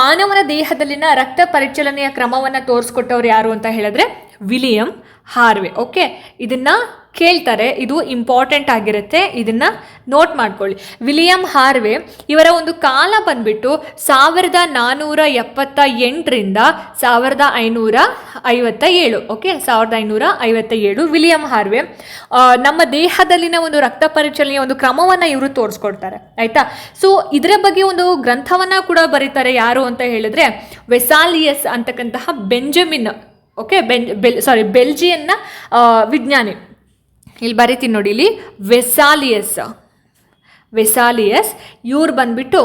S1: ಮಾನವನ ದೇಹದಲ್ಲಿನ ರಕ್ತ ಪರಿಚಲನೆಯ ಕ್ರಮವನ್ನು ತೋರಿಸ್ಕೊಟ್ಟವ್ರು ಯಾರು ಅಂತ ಹೇಳಿದ್ರೆ ವಿಲಿಯಂ ಹಾರ್ವೆ. ಓಕೆ, ಇದನ್ನು ಕೇಳ್ತಾರೆ, ಇದು ಇಂಪಾರ್ಟೆಂಟ್ ಆಗಿರುತ್ತೆ, ಇದನ್ನು ನೋಟ್ ಮಾಡ್ಕೊಳ್ಳಿ. ವಿಲಿಯಂ ಹಾರ್ವೆ ಇವರ ಒಂದು ಕಾಲ ಬಂದ್ಬಿಟ್ಟು 1478ರಿಂದ 1557. ಓಕೆ, 1557 ವಿಲಿಯಂ ಹಾರ್ವೆ ನಮ್ಮ ದೇಹದಲ್ಲಿನ ಒಂದು ರಕ್ತ ಪರಿಚಲನೆಯ ಒಂದು ಕ್ರಮವನ್ನು ಇವರು ತೋರಿಸ್ಕೊಡ್ತಾರೆ. ಆಯಿತಾ. ಸೊ ಇದರ ಬಗ್ಗೆ ಒಂದು ಗ್ರಂಥವನ್ನು ಕೂಡ ಬರೀತಾರೆ. ಯಾರು ಅಂತ ಹೇಳಿದ್ರೆ ವೆಸಾಲಿಯಸ್ ಅಂತಕ್ಕಂತಹ ಬೆಂಜಮಿನ್. ಓಕೆ, ಬೆಲ್ಜಿಯನ್ನ ವಿಜ್ಞಾನಿ. ಇಲ್ಲಿ ಬರೀತೀನಿ ನೋಡಿ, ಇಲ್ಲಿ ವೆಸಾಲಿಯಸ್ ಇವ್ರು ಬಂದ್ಬಿಟ್ಟು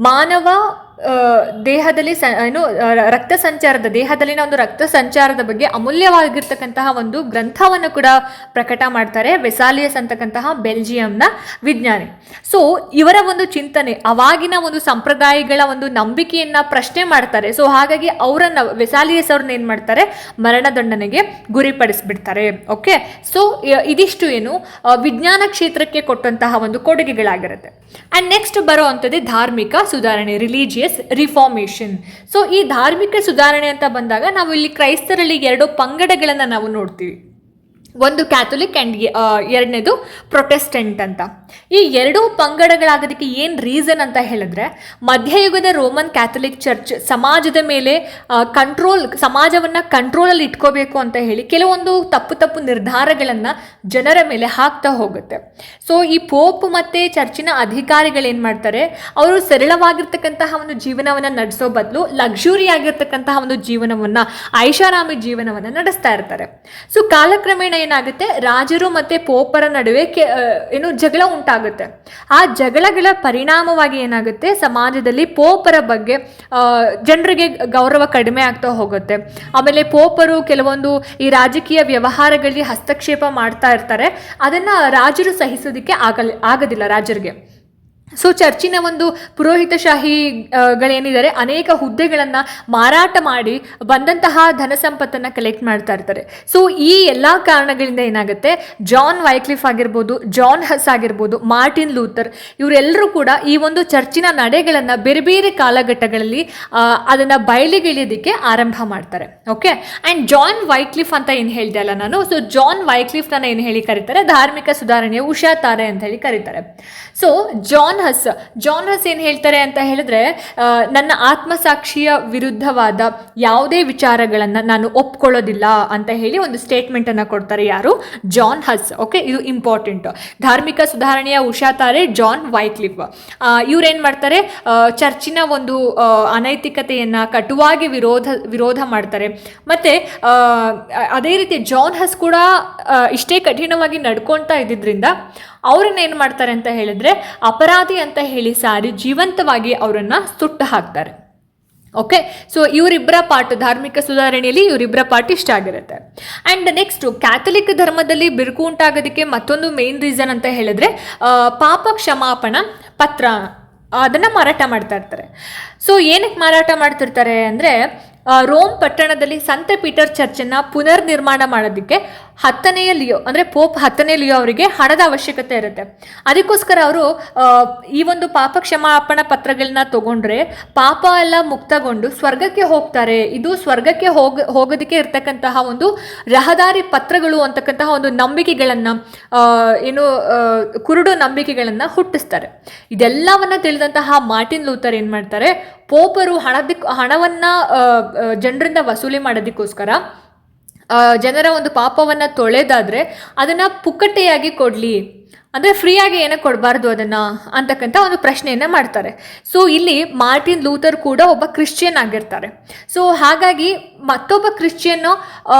S1: ಮಾನವ ದೇಹದಲ್ಲಿ ರಕ್ತ ಸಂಚಾರದ ದೇಹದಲ್ಲಿನ ಒಂದು ರಕ್ತ ಸಂಚಾರದ ಬಗ್ಗೆ ಅಮೂಲ್ಯವಾಗಿರ್ತಕ್ಕಂತಹ ಒಂದು ಗ್ರಂಥವನ್ನು ಕೂಡ ಪ್ರಕಟ ಮಾಡ್ತಾರೆ. ವೆಸಾಲಿಯಸ್ ಅಂತಕ್ಕಂತಹ ಬೆಲ್ಜಿಯಂನ ವಿಜ್ಞಾನಿ. ಸೊ ಇವರ ಒಂದು ಚಿಂತನೆ ಅವಾಗಿನ ಒಂದು ಸಂಪ್ರದಾಯಗಳ ಒಂದು ನಂಬಿಕೆಯನ್ನು ಪ್ರಶ್ನೆ ಮಾಡ್ತಾರೆ. ಸೊ ಹಾಗಾಗಿ ವೆಸಾಲಿಯಸ್ ಅವ್ರನ್ನ ಏನು ಮಾಡ್ತಾರೆ? ಮರಣದಂಡನೆಗೆ ಗುರಿಪಡಿಸ್ಬಿಡ್ತಾರೆ. ಓಕೆ, ಸೊ ಇದಿಷ್ಟು ಏನು ವಿಜ್ಞಾನ ಕ್ಷೇತ್ರಕ್ಕೆ ಕೊಟ್ಟಂತಹ ಒಂದು ಕೊಡುಗೆಗಳಾಗಿರುತ್ತೆ. ಆ್ಯಂಡ್ ನೆಕ್ಸ್ಟ್ ಬರೋ ಅಂಥದ್ದೇ ಧಾರ್ಮಿಕ ಸುಧಾರಣೆ, ರಿಲಿಜಿಯಸ್ ರಿಫಾರ್ಮೇಷನ್. ಸೊ ಈ ಧಾರ್ಮಿಕ ಸುಧಾರಣೆ ಅಂತ ಬಂದಾಗ ನಾವು ಇಲ್ಲಿ ಕ್ರೈಸ್ತರಲ್ಲಿ 2 ಪಂಗಡಗಳನ್ನು ನಾವು ನೋಡ್ತೀವಿ. ಒಂದು ಕ್ಯಾಥೋಲಿಕ್ ಆ್ಯಂಡ್ ಎರಡನೇದು ಪ್ರೊಟೆಸ್ಟೆಂಟ್ ಅಂತ. ಈ 2 ಪಂಗಡಗಳಾಗೋದಕ್ಕೆ ಏನು ರೀಸನ್ ಅಂತ ಹೇಳಿದ್ರೆ, ಮಧ್ಯಯುಗದ ರೋಮನ್ ಕ್ಯಾಥೋಲಿಕ್ ಚರ್ಚ್ ಸಮಾಜದ ಮೇಲೆ ಸಮಾಜವನ್ನು ಕಂಟ್ರೋಲಲ್ಲಿ ಇಟ್ಕೋಬೇಕು ಅಂತ ಹೇಳಿ ಕೆಲವೊಂದು ತಪ್ಪು ನಿರ್ಧಾರಗಳನ್ನು ಜನರ ಮೇಲೆ ಹಾಕ್ತಾ ಹೋಗುತ್ತೆ. ಸೊ ಈ ಪೋಪ್ ಮತ್ತು ಚರ್ಚಿನ ಅಧಿಕಾರಿಗಳೇನು ಮಾಡ್ತಾರೆ? ಅವರು ಸರಳವಾಗಿರ್ತಕ್ಕಂತಹ ಒಂದು ಜೀವನವನ್ನು ನಡೆಸೋ ಬದಲು ಲಕ್ಸುರಿ ಆಗಿರ್ತಕ್ಕಂತಹ ಒಂದು ಜೀವನವನ್ನು, ಐಷಾರಾಮಿ ಜೀವನವನ್ನು ನಡೆಸ್ತಾ ಇರ್ತಾರೆ. ಸೊ ಕಾಲಕ್ರಮೇಣ ಏನಾಗುತ್ತೆ? ರಾಜರು ಮತ್ತು ಪೋಪರ ನಡುವೆ ಜಗಳ ಉಂಟಾಗುತ್ತೆ. ಆ ಜಗಳಗಳ ಪರಿಣಾಮವಾಗಿ ಏನಾಗುತ್ತೆ? ಸಮಾಜದಲ್ಲಿ ಪೋಪರ ಬಗ್ಗೆ ಜನರಿಗೆ ಗೌರವ ಕಡಿಮೆ ಆಗ್ತಾ ಹೋಗುತ್ತೆ. ಆಮೇಲೆ ಪೋಪರು ಕೆಲವೊಂದು ಈ ರಾಜಕೀಯ ವ್ಯವಹಾರಗಳಲ್ಲಿ ಹಸ್ತಕ್ಷೇಪ ಮಾಡ್ತಾ ಇರ್ತಾರೆ. ಅದನ್ನು ರಾಜರು ಸಹಿಸೋದಕ್ಕೆ ಆಗೋದಿಲ್ಲ ರಾಜರಿಗೆ. ಸೊ ಚರ್ಚಿನ ಒಂದು ಪುರೋಹಿತಶಾಹಿಗಳೇನಿದ್ದಾರೆ ಅನೇಕ ಹುದ್ದೆಗಳನ್ನು ಮಾರಾಟ ಮಾಡಿ ಬಂದಂತಹ ಧನ ಸಂಪತ್ತನ್ನು ಕಲೆಕ್ಟ್ ಮಾಡ್ತಾ ಇರ್ತಾರೆ. ಸೊ ಈ ಎಲ್ಲ ಕಾರಣಗಳಿಂದ ಏನಾಗುತ್ತೆ, ಜಾನ್ ವೈಕ್ಲಿಫ್ ಆಗಿರ್ಬೋದು, ಜಾನ್ ಹಸ್ ಆಗಿರ್ಬೋದು, ಮಾರ್ಟಿನ್ ಲೂಥರ್ ಇವರೆಲ್ಲರೂ ಕೂಡ ಈ ಒಂದು ಚರ್ಚಿನ ನಡೆಗಳನ್ನು ಬೇರೆ ಬೇರೆ ಕಾಲಘಟ್ಟಗಳಲ್ಲಿ ಅದನ್ನು ಬಯಲಿಗೆಳೆಯೋದಕ್ಕೆ ಆರಂಭ ಮಾಡ್ತಾರೆ. ಓಕೆ, ಆ್ಯಂಡ್ ಜಾನ್ ವೈಕ್ಲಿಫ್ ಅಂತ ಏನು ಹೇಳಿದೆ ಅಲ್ಲ ನಾನು, ಸೊ ಜಾನ್ ವೈಕ್ಲಿಫ್ನ ಏನು ಹೇಳಿ ಕರೀತಾರೆ, ಧಾರ್ಮಿಕ ಸುಧಾರಣೆಯ ಉಷಾ ತಾರೆ ಅಂತ ಹೇಳಿ ಕರೀತಾರೆ. ಸೊ ಜಾನ್ ಹಸ್ ಏನು ಹೇಳ್ತಾರೆ ಅಂತ ಹೇಳಿದ್ರೆ, ನನ್ನ ಆತ್ಮಸಾಕ್ಷಿಯ ವಿರುದ್ಧವಾದ ಯಾವುದೇ ವಿಚಾರಗಳನ್ನು ನಾನು ಒಪ್ಕೊಳ್ಳೋದಿಲ್ಲ ಅಂತ ಹೇಳಿ ಒಂದು ಸ್ಟೇಟ್ಮೆಂಟನ್ನು ಕೊಡ್ತಾರೆ. ಯಾರು? ಜಾನ್ ಹಸ್. ಓಕೆ, ಇದು ಇಂಪಾರ್ಟೆಂಟ್. ಧಾರ್ಮಿಕ ಸುಧಾರಣೆಯ ಉಷಾ ತಾರೆ, ಜಾನ್ ವೈಕ್ಲಿಫ್ ಇವ್ರೇನು ಮಾಡ್ತಾರೆ, ಚರ್ಚಿನ ಒಂದು ಅನೈತಿಕತೆಯನ್ನು ಕಟುವಾಗಿ ವಿರೋಧ ಮಾಡ್ತಾರೆ. ಮತ್ತು ಅದೇ ರೀತಿ ಜಾನ್ ಹಸ್ ಕೂಡ ಇಷ್ಟೇ ಕಠಿಣವಾಗಿ ನಡ್ಕೊಳ್ತಾ ಇದ್ದಿದ್ದರಿಂದ ಅವ್ರನ್ನ ಏನು ಮಾಡ್ತಾರೆ ಅಂತ ಹೇಳಿದ್ರೆ, ಅಪರಾಧಿ ಅಂತ ಹೇಳಿ ಸಾರಿ ಜೀವಂತವಾಗಿ ಅವರನ್ನು ಸುಟ್ಟು ಹಾಕ್ತಾರೆ. ಓಕೆ, ಸೊ ಇವರಿಬ್ಬರ ಪಾಠ, ಧಾರ್ಮಿಕ ಸುಧಾರಣೆಯಲ್ಲಿ ಇವರಿಬ್ಬರ ಪಾಠ ಇಷ್ಟ ಆಗಿರುತ್ತೆ. ಆ್ಯಂಡ್ ನೆಕ್ಸ್ಟು, ಕ್ಯಾಥಲಿಕ್ ಧರ್ಮದಲ್ಲಿ ಬಿರುಕು ಉಂಟಾಗೋದಕ್ಕೆ ಮತ್ತೊಂದು ಮೇನ್ ರೀಸನ್ ಅಂತ ಹೇಳಿದ್ರೆ, ಪಾಪ ಕ್ಷಮಾಪಣಾ ಪತ್ರ ಅದನ್ನು ಮಾರಾಟ ಮಾಡ್ತಾ ಇರ್ತಾರೆ. ಸೊ ಏನಕ್ಕೆ ಮಾರಾಟ ಮಾಡ್ತಿರ್ತಾರೆ ಅಂದರೆ, ರೋಮ್ ಪಟ್ಟಣದಲ್ಲಿ ಸಂತ ಪೀಟರ್ ಚರ್ಚನ್ನು ಪುನರ್ ನಿರ್ಮಾಣ ಮಾಡೋದಕ್ಕೆ 10ನೇ ಲಿಯೋ ಅಂದರೆ ಪೋಪ್ 10ನೇ ಲಿಯೋ ಅವರಿಗೆ ಹಣದ ಅವಶ್ಯಕತೆ ಇರುತ್ತೆ. ಅದಕ್ಕೋಸ್ಕರ ಅವರು ಈ ಒಂದು ಪಾಪ ಕ್ಷಮಾಪಣಾ ಪತ್ರಗಳನ್ನ ತಗೊಂಡ್ರೆ ಪಾಪ ಎಲ್ಲ ಮುಕ್ತಗೊಂಡು ಸ್ವರ್ಗಕ್ಕೆ ಹೋಗ್ತಾರೆ, ಇದು ಸ್ವರ್ಗಕ್ಕೆ ಹೋಗೋದಕ್ಕೆ ಇರ್ತಕ್ಕಂತಹ ಒಂದು ರಹದಾರಿ ಪತ್ರಗಳು ಅಂತಕ್ಕಂತಹ ಒಂದು ನಂಬಿಕೆಗಳನ್ನು ಕುರುಡು ನಂಬಿಕೆಗಳನ್ನು ಹುಟ್ಟಿಸ್ತಾರೆ. ಇದೆಲ್ಲವನ್ನ ತಿಳಿದಂತಹ ಮಾರ್ಟಿನ್ ಲೂಥರ್ ಏನು ಮಾಡ್ತಾರೆ, ಪೋಪರು ಹಣವನ್ನು ಜನರಿಂದ ವಸೂಲಿ ಮಾಡೋದಕ್ಕೋಸ್ಕರ ಜನರ ಒಂದು ಪಾಪವನ್ನು ತೊಳೆದಾದರೆ ಅದನ್ನು ಪುಕ್ಕಟೆಯಾಗಿ ಕೊಡಲಿ, ಅಂದರೆ ಫ್ರೀಯಾಗಿ ಏನಕ್ಕೆ ಕೊಡಬಾರ್ದು ಅದನ್ನು ಅಂತಕ್ಕಂಥ ಒಂದು ಪ್ರಶ್ನೆಯನ್ನು ಮಾಡ್ತಾರೆ. ಸೊ ಇಲ್ಲಿ ಮಾರ್ಟಿನ್ ಲೂಥರ್ ಕೂಡ ಒಬ್ಬ ಕ್ರಿಶ್ಚಿಯನ್ ಆಗಿರ್ತಾರೆ. ಸೊ ಹಾಗಾಗಿ ಮತ್ತೊಬ್ಬ ಕ್ರಿಶ್ಚಿಯನ್ನು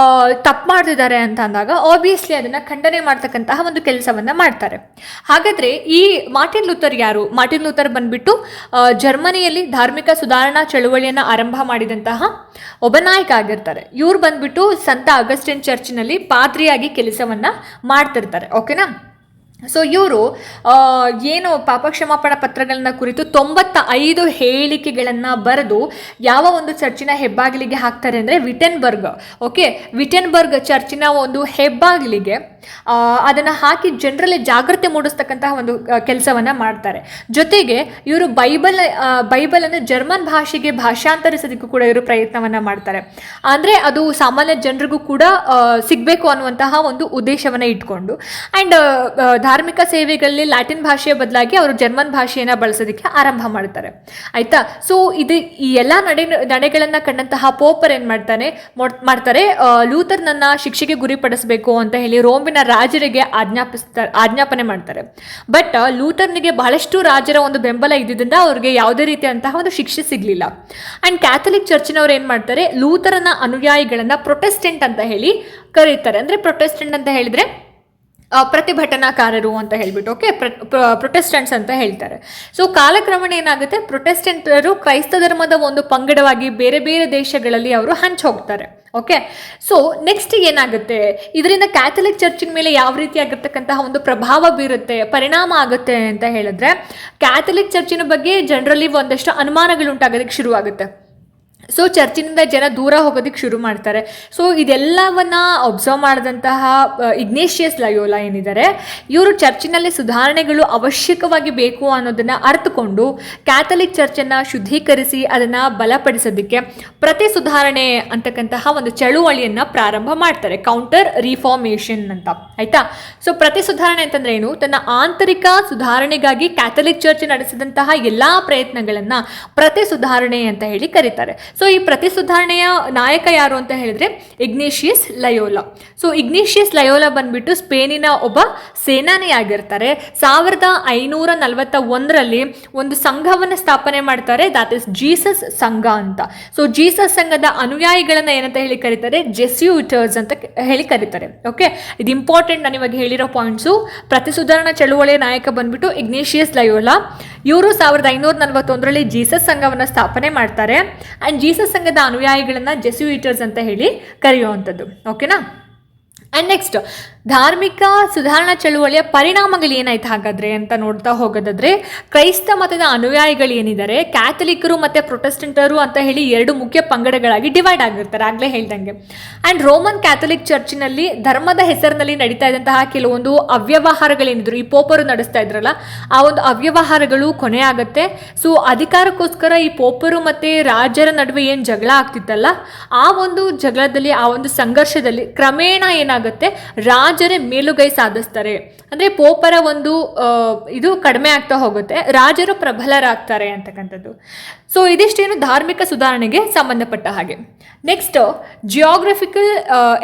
S1: ತಪ್ಪು ಮಾಡ್ತಿದ್ದಾರೆ ಅಂತ ಅಂದಾಗ ಆಬ್ವಿಯಸ್ಲಿ ಅದನ್ನು ಖಂಡನೆ ಮಾಡ್ತಕ್ಕಂತಹ ಒಂದು ಕೆಲಸವನ್ನು ಮಾಡ್ತಾರೆ. ಹಾಗಾದರೆ ಈ ಮಾರ್ಟಿನ್ ಲೂಥರ್ ಯಾರು? ಮಾರ್ಟಿನ್ ಲೂಥರ್ ಬಂದ್ಬಿಟ್ಟು ಜರ್ಮನಿಯಲ್ಲಿ ಧಾರ್ಮಿಕ ಸುಧಾರಣಾ ಚಳುವಳಿಯನ್ನು ಆರಂಭ ಮಾಡಿದಂತಹ ಒಬ್ಬ ನಾಯಕ ಆಗಿರ್ತಾರೆ. ಇವ್ರು ಬಂದ್ಬಿಟ್ಟು ಸಂತ ಅಗಸ್ಟಿನ್ ಚರ್ಚಿನಲ್ಲಿ ಪಾದ್ರಿಯಾಗಿ ಕೆಲಸವನ್ನು ಮಾಡ್ತಿರ್ತಾರೆ. ಓಕೆನಾ? ಸೊ ಇವರು ಏನು ಪಾಪ ಕ್ಷಮಾಪಣಾ ಪತ್ರಗಳನ್ನ ಕುರಿತು 95 ಹೇಳಿಕೆಗಳನ್ನು ಬರೆದು ಯಾವ ಒಂದು ಚರ್ಚಿನ ಹೆಬ್ಬಾಗಿಲಿಗೆ ಹಾಕ್ತಾರೆ ಅಂದರೆ ವಿಟೆನ್ಬರ್ಗ್. ಓಕೆ, ವಿಟೆನ್ಬರ್ಗ್ ಚರ್ಚಿನ ಒಂದು ಹೆಬ್ಬಾಗಿಲಿಗೆ ಅದನ್ನು ಹಾಕಿ ಜನರಲ್ಲಿ ಜಾಗೃತಿ ಮೂಡಿಸ್ತಕ್ಕಂತಹ ಒಂದು ಕೆಲಸವನ್ನು ಮಾಡ್ತಾರೆ. ಜೊತೆಗೆ ಇವರು ಬೈಬಲನ್ನು ಜರ್ಮನ್ ಭಾಷೆಗೆ ಭಾಷಾಂತರಿಸೋದಕ್ಕೂ ಕೂಡ ಇವರು ಪ್ರಯತ್ನವನ್ನು ಮಾಡ್ತಾರೆ. ಅಂದರೆ ಅದು ಸಾಮಾನ್ಯ ಜನರಿಗೂ ಕೂಡ ಸಿಗಬೇಕು ಅನ್ನುವಂತಹ ಒಂದು ಉದ್ದೇಶವನ್ನು ಇಟ್ಕೊಂಡು. ಆ್ಯಂಡ್ ಧಾರ್ಮಿಕ ಸೇವೆಗಳಲ್ಲಿ ಲ್ಯಾಟಿನ್ ಭಾಷೆಯ ಬದಲಾಗಿ ಅವರು ಜರ್ಮನ್ ಭಾಷೆಯನ್ನು ಬಳಸೋದಕ್ಕೆ ಆರಂಭ ಮಾಡ್ತಾರೆ. ಆಯಿತಾ? ಸೊ ಈ ಎಲ್ಲ ನಡೆಗಳನ್ನು ಕಂಡಂತಹ ಪೋಪರ್ ಏನು ಮಾಡ್ತಾರೆ, ಲೂಥರ್ನನ್ನು ಶಿಕ್ಷೆಗೆ ಗುರಿಪಡಿಸಬೇಕು ಅಂತ ಹೇಳಿ ರೋಮಿನ ರಾಜರಿಗೆ ಆಜ್ಞಾಪನೆ ಮಾಡ್ತಾರೆ. ಬಟ್ ಲೂಥರ್ನಿಗೆ ಬಹಳಷ್ಟು ರಾಜರ ಒಂದು ಬೆಂಬಲ ಇದ್ದಿದ್ದರಿಂದ ಅವ್ರಿಗೆ ಯಾವುದೇ ರೀತಿಯಂತಹ ಒಂದು ಶಿಕ್ಷೆ ಸಿಗಲಿಲ್ಲ. ಆ್ಯಂಡ್ ಕ್ಯಾಥಲಿಕ್ ಚರ್ಚಿನವ್ರು ಏನು ಮಾಡ್ತಾರೆ, ಲೂಥರನ ಅನುಯಾಯಿಗಳನ್ನು ಪ್ರೊಟೆಸ್ಟೆಂಟ್ ಅಂತ ಹೇಳಿ ಕರೀತಾರೆ. ಅಂದರೆ ಪ್ರೊಟೆಸ್ಟೆಂಟ್ ಅಂತ ಹೇಳಿದರೆ ಪ್ರತಿಭಟನಾಕಾರರು ಅಂತ ಹೇಳ್ಬಿಟ್ಟು, ಓಕೆ, ಪ್ರೊಟೆಸ್ಟೆಂಟ್ಸ್ ಅಂತ ಹೇಳ್ತಾರೆ. ಸೊ ಕಾಲಕ್ರಮೇಣ ಏನಾಗುತ್ತೆ, ಪ್ರೊಟೆಸ್ಟೆಂಟರು ಕ್ರೈಸ್ತ ಧರ್ಮದ ಒಂದು ಪಂಗಡವಾಗಿ ಬೇರೆ ಬೇರೆ ದೇಶಗಳಲ್ಲಿ ಅವರು ಹಂಚಿ ಹೋಗ್ತಾರೆ. ಓಕೆ, ಸೊ ನೆಕ್ಸ್ಟ್ ಏನಾಗುತ್ತೆ, ಇದರಿಂದ ಕ್ಯಾಥಲಿಕ್ ಚರ್ಚಿನ ಮೇಲೆ ಯಾವ ರೀತಿಯಾಗಿರ್ತಕ್ಕಂತಹ ಒಂದು ಪ್ರಭಾವ ಬೀರುತ್ತೆ, ಪರಿಣಾಮ ಆಗುತ್ತೆ ಅಂತ ಹೇಳಿದ್ರೆ, ಕ್ಯಾಥಲಿಕ್ ಚರ್ಚಿನ ಬಗ್ಗೆ ಜನರಲ್ಲಿ ಒಂದಷ್ಟು ಅನುಮಾನಗಳು ಉಂಟಾಗೋದಕ್ಕೆ ಶುರುವಾಗುತ್ತೆ. ಸೊ ಚರ್ಚಿನಿಂದ ಜನ ದೂರ ಹೋಗೋದಕ್ಕೆ ಶುರು ಮಾಡ್ತಾರೆ. ಸೊ ಇದೆಲ್ಲವನ್ನ ಒಬ್ಸರ್ವ್ ಮಾಡಿದಂತಹ ಇಗ್ನೇಷಿಯಸ್ ಲಯೋಲಾ ಏನಿದ್ದಾರೆ, ಇವರು ಚರ್ಚಿನಲ್ಲಿ ಸುಧಾರಣೆಗಳು ಅವಶ್ಯಕವಾಗಿ ಬೇಕು ಅನ್ನೋದನ್ನು ಅರ್ಥಕೊಂಡು ಕ್ಯಾಥಲಿಕ್ ಚರ್ಚನ್ನು ಶುದ್ಧೀಕರಿಸಿ ಅದನ್ನು ಬಲಪಡಿಸೋದಕ್ಕೆ ಪ್ರತಿ ಸುಧಾರಣೆ ಅಂತಕ್ಕಂತಹ ಒಂದು ಚಳುವಳಿಯನ್ನು ಪ್ರಾರಂಭ ಮಾಡ್ತಾರೆ, ಕೌಂಟರ್ ರಿಫಾರ್ಮೇಷನ್ ಅಂತ. ಆಯಿತಾ? ಸೊ ಪ್ರತಿ ಸುಧಾರಣೆ ಅಂತಂದ್ರೆ ಏನು, ತನ್ನ ಆಂತರಿಕ ಸುಧಾರಣೆಗಾಗಿ ಕ್ಯಾಥಲಿಕ್ ಚರ್ಚ್ ನಡೆಸಿದಂತಹ ಎಲ್ಲ ಪ್ರಯತ್ನಗಳನ್ನು ಪ್ರತಿ ಸುಧಾರಣೆ ಅಂತ ಹೇಳಿ ಕರೀತಾರೆ. ಸೊ ಈ ಪ್ರತಿ ಸುಧಾರಣೆಯ ನಾಯಕ ಯಾರು ಅಂತ ಹೇಳಿದ್ರೆ Ignatius Loyola. So Ignatius Loyola ಬಂದ್ಬಿಟ್ಟು ಸ್ಪೇನಿನ ಒಬ್ಬ ಸೇನಾನಿ ಆಗಿರ್ತಾರೆ. 1541ರಲ್ಲಿ ಒಂದು ಸಂಘವನ್ನು ಸ್ಥಾಪನೆ ಮಾಡ್ತಾರೆ, ದಟ್ ಇಸ್ ಜೀಸಸ್ ಸಂಘ ಅಂತ. ಸೊ ಜೀಸಸ್ ಸಂಘದ ಅನುಯಾಯಿಗಳನ್ನ ಏನಂತ ಹೇಳಿ ಕರೀತಾರೆ, ಜೆಸ್ಯೂಟರ್ಸ್ ಅಂತ ಹೇಳಿ ಕರೀತಾರೆ. ಓಕೆ, ಇದು ಇಂಪಾರ್ಟೆಂಟ್. ನಾನು ಇವಾಗ ಹೇಳಿರೋ ಪಾಯಿಂಟ್ಸು. ಪ್ರತಿ ಸುಧಾರಣಾ ಚಳುವಳಿಯ ನಾಯಕ ಬಂದ್ಬಿಟ್ಟು ಇಗ್ನೇಷಿಯಸ್ ಲಯೋಲಾ. ಇವರು 1541ರಲ್ಲಿ ಜೀಸಸ್ ಸಂಘವನ್ನು ಸ್ಥಾಪನೆ ಮಾಡ್ತಾರೆ. ಆ್ಯಂಡ್ ಜೀಸಸ್ ಸಂಘದ ಅನುಯಾಯಿಗಳನ್ನು ಜೆಸ್ಯೂಟರ್ಸ್ ಅಂತ ಹೇಳಿ ಕರೆಯುವಂಥದ್ದು. ಓಕೆನಾ? ಆ್ಯಂಡ್ ನೆಕ್ಸ್ಟ್ ಧಾರ್ಮಿಕ ಸುಧಾರಣಾ ಚಳುವಳಿಯ ಪರಿಣಾಮಗಳು ಏನಾಯ್ತು ಹಾಗಾದ್ರೆ ಅಂತ ನೋಡ್ತಾ ಹೋಗೋದಾದ್ರೆ, ಕ್ರೈಸ್ತ ಮತದ ಅನುಯಾಯಿಗಳು ಏನಿದ್ದಾರೆ ಕ್ಯಾಥಲಿಕರು ಮತ್ತೆ ಪ್ರೊಟೆಸ್ಟೆಂಟರು ಅಂತ ಹೇಳಿ ಎರಡು ಮುಖ್ಯ ಪಂಗಡಗಳಾಗಿ ಡಿವೈಡ್ ಆಗಿರ್ತಾರೆ ಆಗ್ಲೇ ಹೇಳ್ದಂಗೆ. ಅಂಡ್ ರೋಮನ್ ಕ್ಯಾಥಲಿಕ್ ಚರ್ಚಿನಲ್ಲಿ ಧರ್ಮದ ಹೆಸರಿನಲ್ಲಿ ನಡೀತಾ ಇದ್ದಂತಹ ಕೆಲವೊಂದು ಅವ್ಯವಹಾರಗಳೇನಿದ್ರು ಈ ಪೋಪರು ನಡೆಸ್ತಾ ಇದ್ರಲ್ಲ, ಆ ಒಂದು ಅವ್ಯವಹಾರಗಳು ಕೊನೆ ಆಗತ್ತೆ. ಸೊ ಅಧಿಕಾರಕ್ಕೋಸ್ಕರ ಈ ಪೋಪರು ಮತ್ತೆ ರಾಜರ ನಡುವೆ ಏನು ಜಗಳ ಆಗ್ತಿತ್ತಲ್ಲ, ಆ ಒಂದು ಜಗಳದಲ್ಲಿ ಆ ಒಂದು ಸಂಘರ್ಷದಲ್ಲಿ ಕ್ರಮೇಣ ಏನಾಗುತ್ತೆ, ರಾಜರೇ ಮೇಲುಗೈ ಸಾಧಿಸ್ತಾರೆ. ಅಂದರೆ ಪೋಪರ ಒಂದು ಇದು ಕಡಿಮೆ ಆಗ್ತಾ ಹೋಗುತ್ತೆ, ರಾಜರು ಪ್ರಬಲರಾಗ್ತಾರೆ ಅಂತಕ್ಕಂಥದ್ದು. ಸೊ ಇದಿಷ್ಟೇನು ಧಾರ್ಮಿಕ ಸುಧಾರಣೆಗೆ ಸಂಬಂಧಪಟ್ಟ ಹಾಗೆ. ನೆಕ್ಸ್ಟ್ ಜಿಯೋಗ್ರಫಿಕಲ್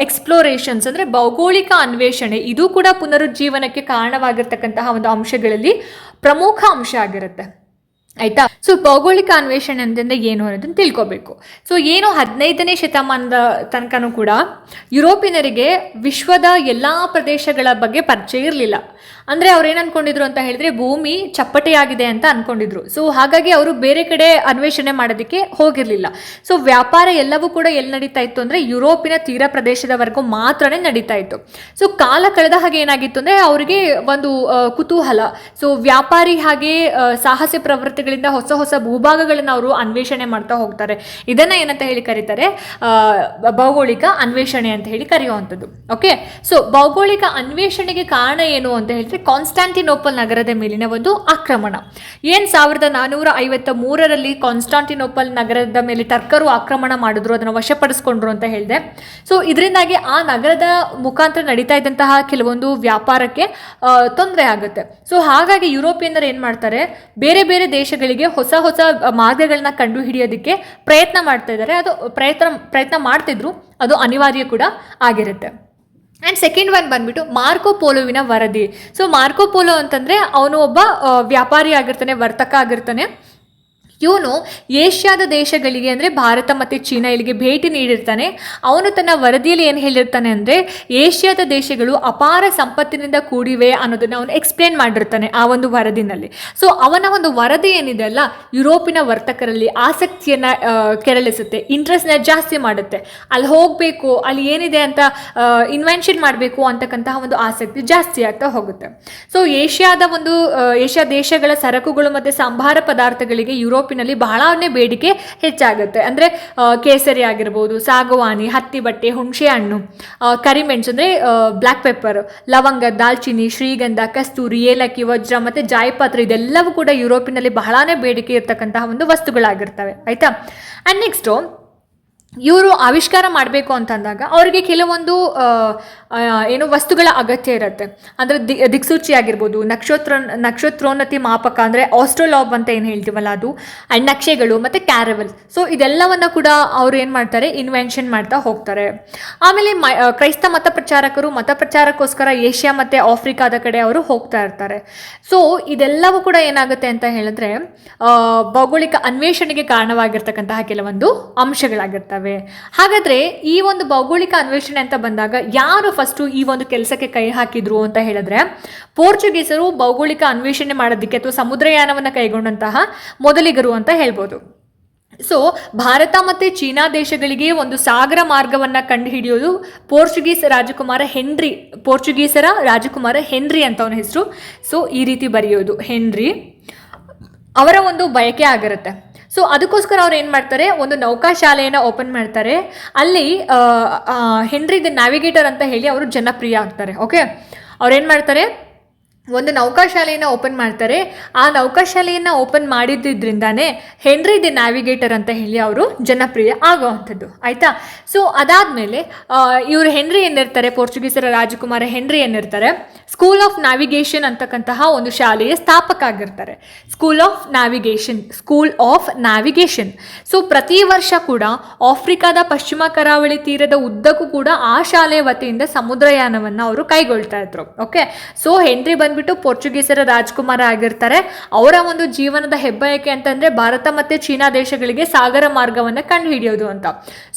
S1: ಎಕ್ಸ್ಪ್ಲೋರೇಷನ್ಸ್ ಅಂದರೆ ಭೌಗೋಳಿಕ ಅನ್ವೇಷಣೆ, ಇದು ಕೂಡ ಪುನರುಜ್ಜೀವನಕ್ಕೆ ಕಾರಣವಾಗಿರ್ತಕ್ಕಂತಹ ಒಂದು ಅಂಶಗಳಲ್ಲಿ ಪ್ರಮುಖ ಅಂಶ ಆಗಿರುತ್ತೆ. ಆಯಿತಾ. ಸೊ ಭೌಗೋಳಿಕ ಅನ್ವೇಷಣೆ ಅಂತಂದರೆ ಏನು ಅನ್ನೋದನ್ನು ತಿಳ್ಕೊಬೇಕು. ಸೊ ಏನು 15ನೇ ಶತಮಾನದ ತನಕನೂ ಕೂಡ ಯುರೋಪಿಯನರಿಗೆ ವಿಶ್ವದ ಎಲ್ಲ ಪ್ರದೇಶಗಳ ಬಗ್ಗೆ ಪರಿಚಯ ಇರಲಿಲ್ಲ. ಅಂದರೆ ಅವ್ರು ಏನು ಅಂದ್ಕೊಂಡಿದ್ರು ಅಂತ ಹೇಳಿದ್ರೆ, ಭೂಮಿ ಚಪ್ಪಟೆಯಾಗಿದೆ ಅಂತ ಅಂದ್ಕೊಂಡಿದ್ರು. ಸೊ ಹಾಗಾಗಿ ಅವರು ಬೇರೆ ಕಡೆ ಅನ್ವೇಷಣೆ ಮಾಡೋದಕ್ಕೆ ಹೋಗಿರಲಿಲ್ಲ. ಸೊ ವ್ಯಾಪಾರ ಎಲ್ಲವೂ ಕೂಡ ಎಲ್ಲಿ ನಡೀತಾ ಇತ್ತು ಅಂದರೆ ಯುರೋಪಿನ ತೀರ ಪ್ರದೇಶದವರೆಗೂ ಮಾತ್ರನೇ ನಡೀತಾ ಇತ್ತು. ಸೊ ಕಾಲ ಕಳೆದ ಹಾಗೆ ಏನಾಗಿತ್ತು ಅಂದರೆ ಅವರಿಗೆ ಒಂದು ಕುತೂಹಲ. ಸೊ ವ್ಯಾಪಾರಿ ಹಾಗೆ ಸಾಹಸ ಪ್ರವೃತ್ತಿಗಳಿಂದ ಹೊಸ ಹೊಸ ಭೂಭಾಗಗಳನ್ನು ಅವರು ಅನ್ವೇಷಣೆ ಮಾಡ್ತಾ ಹೋಗ್ತಾರೆ. ಇದನ್ನು ಏನಂತ ಹೇಳಿ ಕರೀತಾರೆ, ಭೌಗೋಳಿಕ ಅನ್ವೇಷಣೆ ಅಂತ ಹೇಳಿ ಕರೆಯುವಂಥದ್ದು. ಓಕೆ. ಸೊ ಭೌಗೋಳಿಕ ಅನ್ವೇಷಣೆಗೆ ಕಾರಣ ಏನು ಅಂತ ಹೇಳಿದ್ರೆ, ಕಾನ್ಸ್ಟಾಂಟಿನೋಪಲ್ ನಗರದ ಮೇಲಿನ ಒಂದು ಆಕ್ರಮಣ. ಏನು 1453ರಲ್ಲಿ ಕಾನ್ಸ್ಟಾಂಟಿನೋಪಲ್ ನಗರದ ಮೇಲೆ ಟರ್ಕರು ಆಕ್ರಮಣ ಮಾಡಿದ್ರು, ಅದನ್ನು ವಶಪಡಿಸ್ಕೊಂಡ್ರು ಅಂತ ಹೇಳಿದೆ. ಸೊ ಇದರಿಂದಾಗಿ ಆ ನಗರದ ಮುಖಾಂತರ ನಡೀತಾ ಇದ್ದಂತಹ ಕೆಲವೊಂದು ವ್ಯಾಪಾರಕ್ಕೆ ತೊಂದರೆ ಆಗುತ್ತೆ. ಸೊ ಹಾಗಾಗಿ ಯುರೋಪಿಯನ್ನರು ಏನು ಮಾಡ್ತಾರೆ, ಬೇರೆ ಬೇರೆ ದೇಶಗಳಿಗೆ ಹೊಸ ಹೊಸ ಮಾರ್ಗಗಳನ್ನ ಕಂಡು ಹಿಡಿಯೋದಕ್ಕೆ ಪ್ರಯತ್ನ ಮಾಡ್ತಾ ಇದ್ದಾರೆ. ಅದು ಪ್ರಯತ್ನ ಮಾಡ್ತಿದ್ರು, ಅದು ಅನಿವಾರ್ಯ ಕೂಡ ಆಗಿರುತ್ತೆ. ಆ್ಯಂಡ್ ಸೆಕೆಂಡ್ ಒನ್ ಬಂದ್ಬಿಟ್ಟು ಮಾರ್ಕೋ ಪೋಲೋವಿನ ವರದಿ. ಸೊ ಮಾರ್ಕೋ ಪೋಲೋ ಅಂತಂದರೆ ಅವನು ಒಬ್ಬ ವ್ಯಾಪಾರಿ ಆಗಿರ್ತಾನೆ, ವರ್ತಕ ಆಗಿರ್ತಾನೆ. ಇವನು ಏಷ್ಯಾದ ದೇಶಗಳಿಗೆ ಅಂದರೆ ಭಾರತ ಮತ್ತು ಚೀನಾ ಇಲ್ಲಿಗೆ ಭೇಟಿ ನೀಡಿರ್ತಾನೆ. ಅವನು ತನ್ನ ವರದಿಯಲ್ಲಿ ಏನು ಹೇಳಿರ್ತಾನೆ ಅಂದರೆ, ಏಷ್ಯಾದ ದೇಶಗಳು ಅಪಾರ ಸಂಪತ್ತಿನಿಂದ ಕೂಡಿವೆ ಅನ್ನೋದನ್ನು ಅವನು ಎಕ್ಸ್ಪ್ಲೇನ್ ಮಾಡಿರ್ತಾನೆ ಆ ಒಂದು ವರದಿನಲ್ಲಿ. ಸೊ ಅವನ ಒಂದು ವರದಿ ಏನಿದೆ ಅಲ್ಲ, ಯುರೋಪಿನ ವರ್ತಕರಲ್ಲಿ ಆಸಕ್ತಿಯನ್ನು ಕೆರಳಿಸುತ್ತೆ, ಇಂಟ್ರೆಸ್ಟ್ನ ಜಾಸ್ತಿ ಮಾಡುತ್ತೆ. ಅಲ್ಲಿ ಹೋಗಬೇಕು, ಅಲ್ಲಿ ಏನಿದೆ ಅಂತ ಇನ್ವೆನ್ಷನ್ ಮಾಡಬೇಕು ಅಂತಕ್ಕಂತಹ ಒಂದು ಆಸಕ್ತಿ ಜಾಸ್ತಿ ಆಗ್ತಾ ಹೋಗುತ್ತೆ. ಸೊ ಏಷ್ಯಾ ದೇಶಗಳ ಸರಕುಗಳು ಮತ್ತು ಸಂಭಾರ ಪದಾರ್ಥಗಳಿಗೆ ಯುರೋಪಿನಲ್ಲಿ ಬಹಳನೇ ಬೇಡಿಕೆ ಹೆಚ್ಚಾಗುತ್ತೆ. ಅಂದರೆ ಕೇಸರಿ ಆಗಿರ್ಬೋದು, ಸಾಗವಾನಿ, ಹತ್ತಿ ಬಟ್ಟೆ, ಹುಣಸೆ ಹಣ್ಣು, ಕರಿಮೆಣಸು ಅಂದರೆ ಬ್ಲ್ಯಾಕ್ ಪೆಪ್ಪರ್, ಲವಂಗ, ದಾಲ್ಚಿನ್ನಿ, ಶ್ರೀಗಂಧ, ಕಸ್ತೂರಿ, ಏಲಕ್ಕಿ, ವಜ್ರ ಮತ್ತು ಜಾಯಿಪತ್ರ, ಇದೆಲ್ಲವೂ ಕೂಡ ಯುರೋಪಿನಲ್ಲಿ ಬಹಳನೇ ಬೇಡಿಕೆ ಇರತಕ್ಕಂತಹ ಒಂದು ವಸ್ತುಗಳಾಗಿರ್ತವೆ. ಆಯಿತಾ. ಆ್ಯಂಡ್ ನೆಕ್ಸ್ಟು ಇವರು ಆವಿಷ್ಕಾರ ಮಾಡಬೇಕು ಅಂತಂದಾಗ ಅವರಿಗೆ ಕೆಲವೊಂದು ಏನು ವಸ್ತುಗಳ ಅಗತ್ಯ ಇರುತ್ತೆ. ಅಂದರೆ ದಿಕ್ಸೂಚಿ ಆಗಿರ್ಬೋದು, ನಕ್ಷತ್ರೋನ್ನತಿ ಮಾಪಕ ಅಂದರೆ ಆಸ್ಟ್ರೋಲಾಬ್ ಅಂತ ಏನು ಹೇಳ್ತೀವಲ್ಲ ಅದು, ಆ್ಯಂಡ್ ನಕ್ಷೆಗಳು ಮತ್ತು ಕ್ಯಾರವೆಲ್. ಸೊ ಇದೆಲ್ಲವನ್ನು ಕೂಡ ಅವರು ಏನು ಮಾಡ್ತಾರೆ, ಇನ್ವೆನ್ಷನ್ ಮಾಡ್ತಾ ಹೋಗ್ತಾರೆ. ಆಮೇಲೆ ಕ್ರೈಸ್ತ ಮತ ಪ್ರಚಾರಕ್ಕೋಸ್ಕರ ಏಷ್ಯಾ ಮತ್ತು ಆಫ್ರಿಕಾದ ಕಡೆ ಅವರು ಹೋಗ್ತಾ ಇರ್ತಾರೆ. ಸೊ ಇದೆಲ್ಲವೂ ಕೂಡ ಏನಾಗುತ್ತೆ ಅಂತ ಹೇಳಿದ್ರೆ, ಭೌಗೋಳಿಕ ಅನ್ವೇಷಣೆಗೆ ಕಾರಣವಾಗಿರ್ತಕ್ಕಂತಹ ಕೆಲವೊಂದು ಅಂಶಗಳಾಗಿರ್ತವೆ. ಹಾಗಾದ್ರೆ ಈ ಒಂದು ಭೌಗೋಳಿಕ ಅನ್ವೇಷಣೆ ಅಂತ ಬಂದಾಗ ಯಾರು ಫಸ್ಟು ಈ ಒಂದು ಕೆಲಸಕ್ಕೆ ಕೈ ಹಾಕಿದ್ರು ಅಂತ ಹೇಳಿದ್ರೆ, ಪೋರ್ಚುಗೀಸರು ಭೌಗೋಳಿಕ ಅನ್ವೇಷಣೆ ಮಾಡೋದಕ್ಕೆ ಅಥವಾ ಸಮುದ್ರಯಾನವನ್ನು ಕೈಗೊಂಡಂತಹ ಮೊದಲಿಗರು ಅಂತ ಹೇಳ್ಬೋದು. ಸೊ ಭಾರತ ಮತ್ತು ಚೀನಾ ದೇಶಗಳಿಗೆ ಒಂದು ಸಾಗರ ಮಾರ್ಗವನ್ನು ಕಂಡುಹಿಡಿಯೋದು ಪೋರ್ಚುಗೀಸರ ರಾಜಕುಮಾರ ಹೆನ್ರಿ ಅಂತ ಅವನ ಹೆಸರು. ಸೊ ಈ ರೀತಿ ಬರೆಯೋದು ಹೆನ್ರಿ ಅವರ ಒಂದು ಬಯಕೆ ಆಗಿರುತ್ತೆ. ಸೊ ಅದಕ್ಕೋಸ್ಕರ ಅವ್ರು ಏನು ಮಾಡ್ತಾರೆ, ಒಂದು ನೌಕಾಶಾಲೆಯನ್ನು ಓಪನ್ ಮಾಡ್ತಾರೆ. ಅಲ್ಲಿ ಹೆನ್ರಿ ದ ನ್ಯಾವಿಗೇಟರ್ ಅಂತ ಹೇಳಿ ಅವರು ಜನಪ್ರಿಯ ಆಗ್ತಾರೆ. ಓಕೆ. ಅವ್ರೇನು ಮಾಡ್ತಾರೆ, ಒಂದು ನೌಕಾಶಾಲೆಯನ್ನು ಓಪನ್ ಮಾಡ್ತಾರೆ. ಆ ನೌಕಾಶಾಲೆಯನ್ನು ಓಪನ್ ಮಾಡಿದ್ರಿಂದಾನೇ ಹೆನ್ರಿ ದಿ ನ್ಯಾವಿಗೇಟರ್ ಅಂತ ಹೇಳಿ ಅವರು ಜನಪ್ರಿಯ ಆಗುವಂಥದ್ದು. ಆಯಿತಾ. ಸೊ ಅದಾದಮೇಲೆ ಇವರು ಹೆನ್ರಿ ಏನಿರ್ತಾರೆ, ಪೋರ್ಚುಗೀಸರ ರಾಜಕುಮಾರ ಹೆನ್ರಿ ಏನಿರ್ತಾರೆ, ಸ್ಕೂಲ್ ಆಫ್ ನ್ಯಾವಿಗೇಷನ್ ಅಂತಕ್ಕಂತಹ ಒಂದು ಶಾಲೆಯ ಸ್ಥಾಪಕ ಆಗಿರ್ತಾರೆ. School of navigation. ಸೊ ಪ್ರತಿ ವರ್ಷ ಕೂಡ ಆಫ್ರಿಕಾದ ಪಶ್ಚಿಮ ಕರಾವಳಿ ತೀರದ ಉದ್ದಕ್ಕೂ ಕೂಡ ಆ ಶಾಲೆಯ ವತಿಯಿಂದ ಸಮುದ್ರಯಾನವನ್ನು ಅವರು ಕೈಗೊಳ್ತಾ ಇದ್ರು. ಓಕೆ. ಸೊ ಹೆನ್ರಿ ಬಂದ್ಬಿಟ್ಟು ಪೋರ್ಚುಗೀಸರ ರಾಜಕುಮಾರ ಆಗಿರ್ತಾರೆ. ಅವರ ಒಂದು ಜೀವನದ ಹೆಬ್ಬಯಕೆ ಅಂತಂದ್ರೆ ಭಾರತ ಮತ್ತೆ ಚೀನಾ ದೇಶಗಳಿಗೆ ಸಾಗರ ಮಾರ್ಗವನ್ನು ಕಂಡು ಹಿಡಿಯೋದು ಅಂತ.